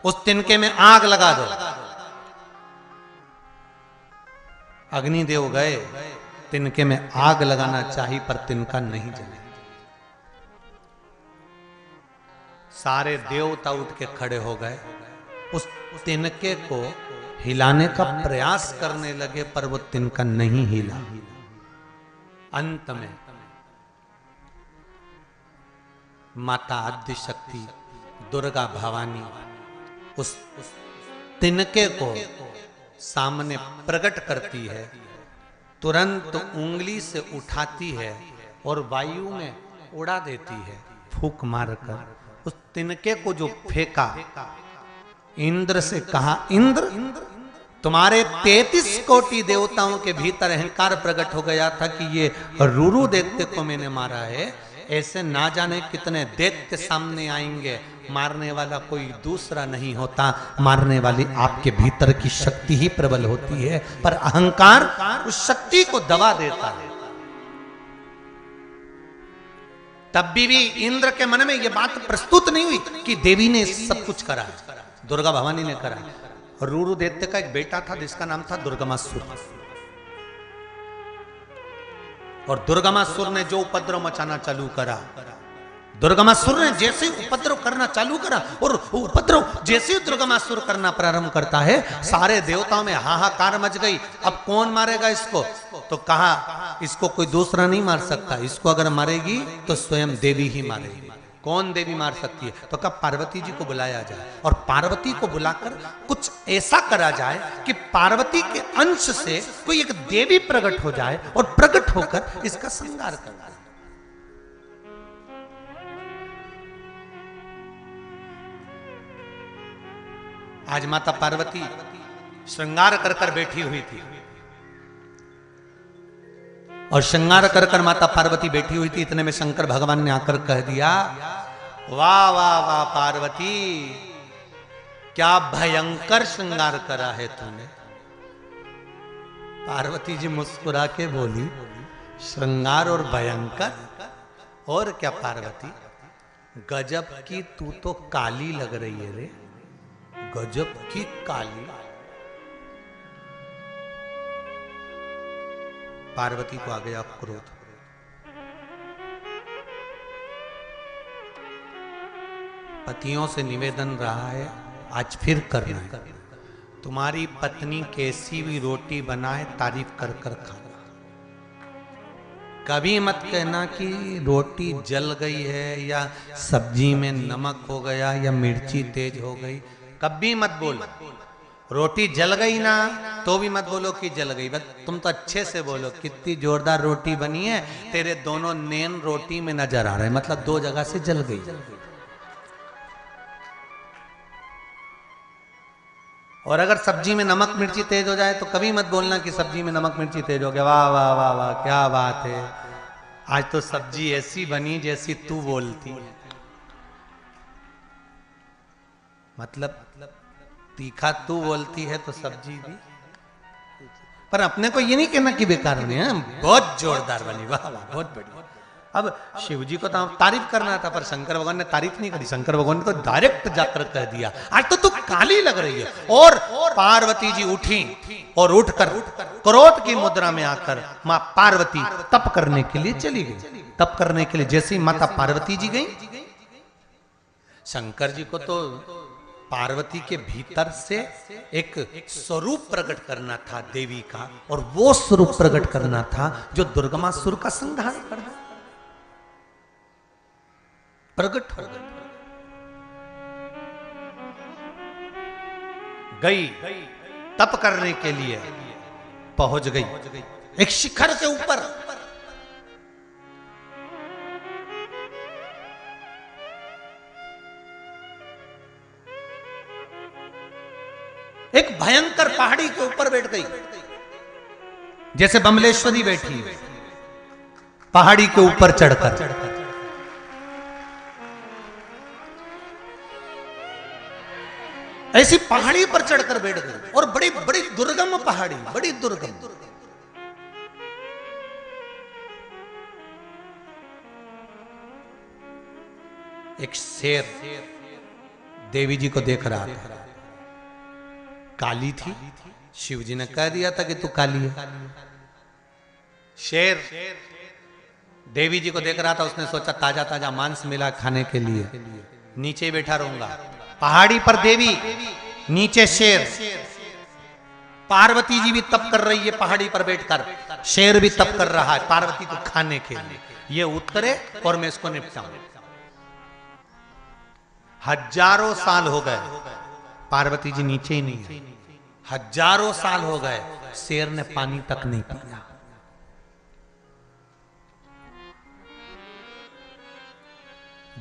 उस तिनके में आग लगा दो। अग्निदेव गए, तिनके में आग लगाना चाहिए पर तिनका नहीं जले। सारे देवता उठ के खड़े हो गए, उस तिनके को हिलाने का प्रयास करने लगे पर वो तिनका नहीं हिला। अंत में माता आद्य शक्ति दुर्गा भवानी उस तिनके को सामने प्रकट करती है, तुरंत उंगली से उठाती है और वायु में उड़ा देती है फूंक मारकर। उस तिनके को जो फेंका, इंद्र से कहा इंद्र तुम्हारे 33 कोटि देवताओं के भीतर अहंकार प्रकट हो गया था कि ये रूरू दैत्य को मैंने मारा है, ऐसे ना जाने कितने दैत्य सामने आएंगे, मारने वाला कोई दूसरा नहीं होता, मारने वाली आपके भीतर की शक्ति ही प्रबल होती है, पर अहंकार उस शक्ति को दबा देता है। तब भी इंद्र के मन में यह बात प्रस्तुत नहीं हुई कि देवी ने सब कुछ करा, दुर्गा भवानी ने करा। रूरू दैत्य का एक बेटा था जिसका नाम था दुर्गमासुर, और दुर्गमासुर ने जो उपद्रव मचाना चालू करा, दुर्गमासुर ने जैसे उपद्रव करना चालू करा और उपद्रव जैसे दुर्गमासुर करना प्रारंभ करता है, सारे देवताओं में हाहाकार मच गई। अब कौन मारेगा इसको? तो कहा इसको कोई दूसरा नहीं मार सकता, इसको अगर मारेगी तो स्वयं देवी ही मारेगी। कौन देवी मार सकती है? तो कब पार्वती जी को बुलाया जाए और पार्वती को बुलाकर कुछ ऐसा करा जाए कि पार्वती के अंश से कोई एक देवी प्रकट हो जाए और प्रकट होकर इसका संहार कर दे। आज माता पार्वती श्रृंगार कर कर बैठी हुई थी, और श्रृंगार कर कर माता पार्वती बैठी हुई थी। इतने में शंकर भगवान ने आकर कह दिया, वाह वाह वाह पार्वती, क्या भयंकर श्रृंगार करा है तूने। पार्वती जी मुस्कुरा के बोली, श्रृंगार और भयंकर और क्या पार्वती, गजब की तू तो काली लग रही है रे, गजब की काली। पार्वती को आ गया क्रोध। पतियों से निवेदन रहा है, आज फिर करना है, तुम्हारी पत्नी कैसी भी रोटी बनाए तारीफ कर कर खाना। कभी मत कहना कि रोटी जल गई है या सब्जी में नमक हो गया या मिर्ची तेज हो गई, कभी मत बोलो। रोटी जल गई ना तो भी मत बोलो कि जल गई, बस तुम तो अच्छे से बोलो कितनी जोरदार रोटी बनी है, तेरे दोनों नेन रोटी में नजर आ रहे हैं, मतलब दो जगह से जल गई। और अगर सब्जी में नमक मिर्ची तेज हो जाए तो कभी मत बोलना कि सब्जी में नमक मिर्ची तेज हो गया, वाह वाह वाह वाह क्या बात है, आज तो सब्जी ऐसी बनी जैसी तू बोलती है। मतलब तीखा तू बोलती है तो सब्जी भी। पर अपने को ये नहीं कहना कि बेकार बनी है, बहुत जोरदार बनी, वाह वाह बहुत बढ़िया। अब शिव जी को तो तारीफ करना था, पर शंकर भगवान ने तारीफ नहीं करी। शंकर भगवान ने तो डायरेक्ट जाकर कह दिया आज तो तू काली लग रही है। और पार्वती जी उठी और उठकर क्रोध की मुद्रा में आकर मां पार्वती तप करने के लिए चली गई। तप करने के लिए जैसे ही माता पार्वती जी गई, शंकर जी को तो पार्वती के भीतर से एक स्वरूप प्रकट करना था देवी का, और वो स्वरूप प्रकट करना था जो दुर्गमासुर का संहार कर दे। प्रकट हो गई, तप करने के लिए पहुंच गई एक शिखर के ऊपर। एक भयंकर पहाड़ी के ऊपर बैठ गई, जैसे बमलेश्वरी बैठी है पहाड़ी के ऊपर चढ़कर। ऐसी पहाड़ी पर चढ़कर बैठ गई, और बड़ी बड़ी दुर्गम पहाड़ी, बड़ी दुर्गम। एक शेर देवी जी को देख रहा था, काली थी। शिव जी ने कह दिया था कि तू काली है। शेर देवी जी को देख रहा था, उसने सोचा ताजा ताजा मांस मिला खाने के लिए, नीचे ही बैठा रहूंगा। पहाड़ी पर देवी, नीचे शेर। पार्वती जी भी तप कर रही है पहाड़ी पर बैठकर, शेर भी तप कर रहा है पार्वती को खाने के लिए। ये उतरे और मैं इसको निपटाऊं। हजारों साल हो गए, पार्वती जी नीचे ही नहीं है। हजारों साल हो गए, शेर ने पानी तक नहीं पिया।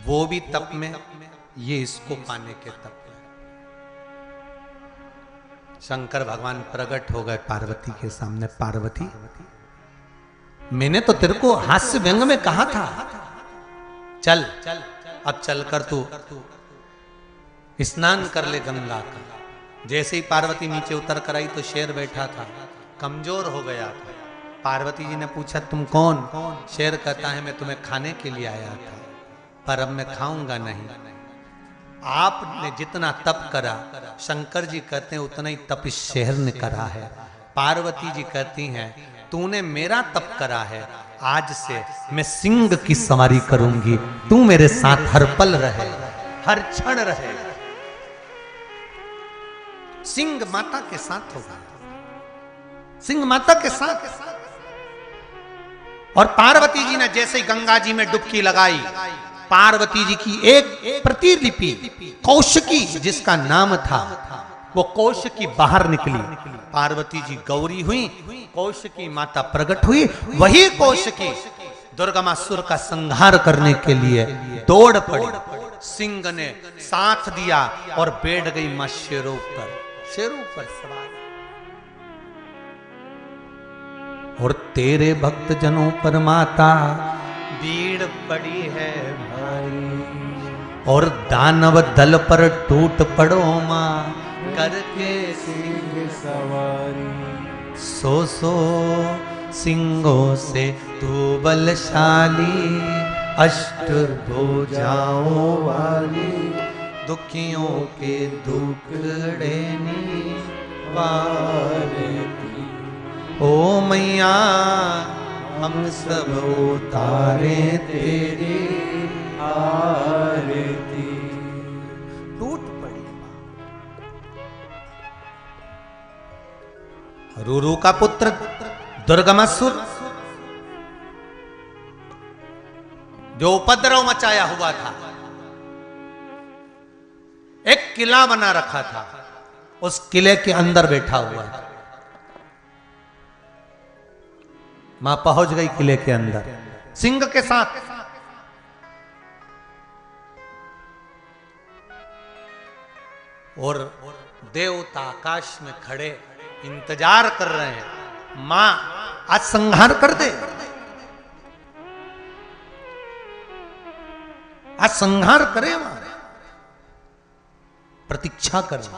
वो भी तप में, ये इसको पाने के तप में। शंकर भगवान प्रकट हो गए पार्वती के सामने। पार्वती, मैंने तो तेरे को हास्य व्यंग में कहा था, चल अब चलकर तू स्नान कर ले गंगा का। जैसे ही पार्वती नीचे उतर कर आई तो शेर बैठा था, कमजोर हो गया था। पार्वती जी ने पूछा तुम कौन? शेर कहता है मैं तुम्हें खाने के लिए आया था, पर अब मैं खाऊंगा नहीं। आपने जितना तप करा, शंकर जी कहते हैं उतना ही तप इस शेर ने करा है। पार्वती जी कहती हैं तूने मेरा तप करा है, आज से मैं सिंह की सवारी करूंगी, तू मेरे साथ हर पल रहे, हर क्षण रहे। सिंह माता के साथ होगा, सिंह माता के साथ। और पार्वती जी ने जैसे ही गंगा जी में डुबकी लगाई, पार्वती जी की एक प्रतिलिपि कौशिकी जिसका नाम था, वो कौशिकी बाहर निकली। पार्वती जी गौरी हुई, कौशिकी माता प्रकट हुई। वही कौशिकी दुर्गमासुर का संहार करने के लिए दौड़ पड़ी। सिंह ने साथ दिया और बैठ गई मां शेरों पर, शेरों पर सवार। और तेरे भक्त जनों पर माता भीड़ पड़ी है भाई, और दानव दल पर टूट पड़ो मां करके सिंह सवारी। सो सिंहों से तू बलशाली, अष्टभुजाओं वाली, दुखियों के दुखड़े निवारती। ओ मैया हम सब उतारे तेरी आरती। टूट पड़ी रूरू का पुत्र दुर्गमासुर, जो उपद्रव मचाया हुआ था, एक किला बना रखा था, उस किले के अंदर बैठा हुआ था। मां पहुंच गई किले के अंदर सिंह के साथ। और देवता आकाश में खड़े इंतजार कर रहे हैं, मां आज संहार कर दे। आज संहार करे वहां, प्रतीक्षा करे।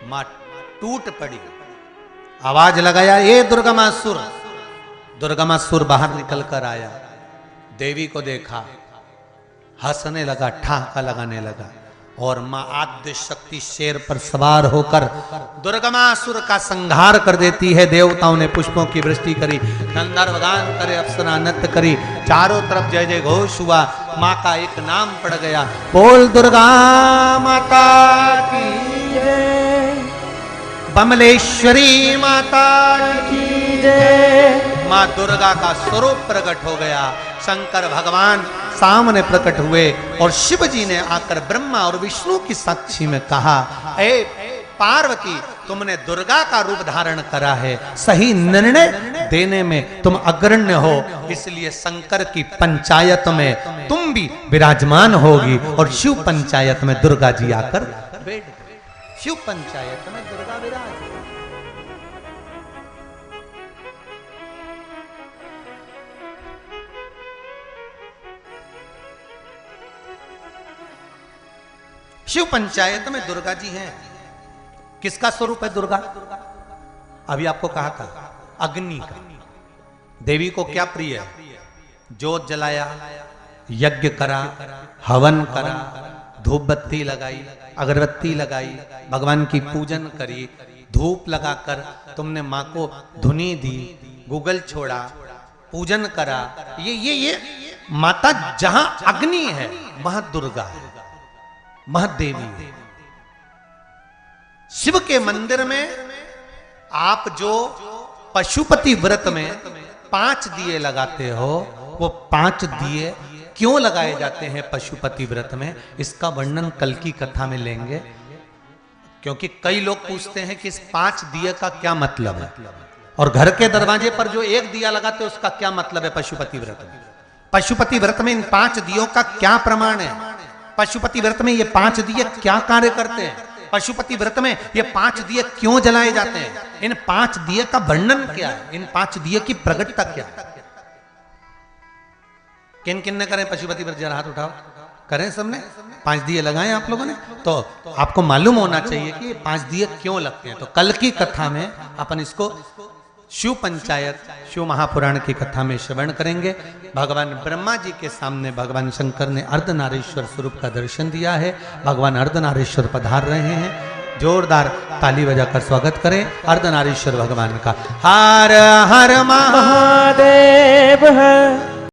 मां टूट पड़ी, आवाज लगाया, ये दुर्गमासुर। दुर्गमासुर बाहर निकल कर आया, देवी को देखा, हंसने लगा, ठहाका लगाने लगा, और मां आद्य शक्ति शेर पर सवार होकर दुर्गमासुर का संहार कर देती है। देवताओं ने पुष्पों की वृष्टि करी, गंधर्व गान करे, अप्सरा नृत्य करी, चारों तरफ जय जय घोष हुआ। मां का एक नाम पड़ गया, बोल दुर्गा माता की जय, बमलेश्वरी माता की जय। मां दुर्गा का स्वरूप प्रकट हो गया, शंकर भगवान सामने प्रकट हुए, और शिव जी ने आकर ब्रह्मा और विष्णु की साक्षी में कहा, ए पार्वती, तुमने दुर्गा का रूप धारण करा है, सही निर्णय देने में तुम अग्रण्य हो, इसलिए शंकर की पंचायत में तुम भी विराजमान होगी। और शिव पंचायत में दुर्गा जी आकर बैठ गए। शिव पंचायत में दुर्गा विराज। शिव पंचायत में दुर्गा जी हैं। किसका स्वरूप है दुर्गा? अभी आपको कहा था, अग्नि का। देवी को क्या प्रिय है? जोत जलाया, यज्ञ करा, हवन करा, धूप बत्ती लगाई, अगरबत्ती लगाई, भगवान की पूजन करी, धूप लगाकर तुमने मां को धुनी दी, गूगल छोड़ा, पूजन करा। ये माता जहां अग्नि है वहां दुर्गा है, महादेवी है। शिव के मंदिर में आप जो पशुपति व्रत में 5 दिए लगाते हो, वो 5 दिए क्यों लगाए जाते हैं पशुपति व्रत में, इसका वर्णन कल की कथा में लेंगे। क्योंकि कई लोग पूछते हैं कि इस 5 दिए का क्या मतलब है, और घर के दरवाजे पर जो 1 दिया लगाते हैं उसका क्या मतलब है पशुपति व्रत में। पशुपति व्रत में इन 5 दियों का क्या प्रमाण है? पशुपति व्रत में ये 5 दिए क्या कार्य करते हैं? पशुपति व्रत में ये 5 दिए क्यों जलाए जाते हैं? इन 5 दिए का वर्णन क्या है? इन 5 दिए की प्रगटता क्या है? किन किन ने करें पशुपति व्रत? जरा हाथ उठाओ। करें सबने? 5 दिए लगाए आप लोगों ने? तो आपको मालूम होना चाहिए कि 5 दिए क्यों लगते हैं। तो कल की कथा में अपन इसको शिव पंचायत, शिव महापुराण की कथा में श्रवण करेंगे। भगवान ब्रह्मा जी के सामने भगवान शंकर ने अर्धनारीश्वर स्वरूप का दर्शन दिया है। भगवान अर्धनारीश्वर पधार रहे हैं। जोरदार ताली बजाकर स्वागत करें अर्धनारीश्वर भगवान का। हर हर महादेव।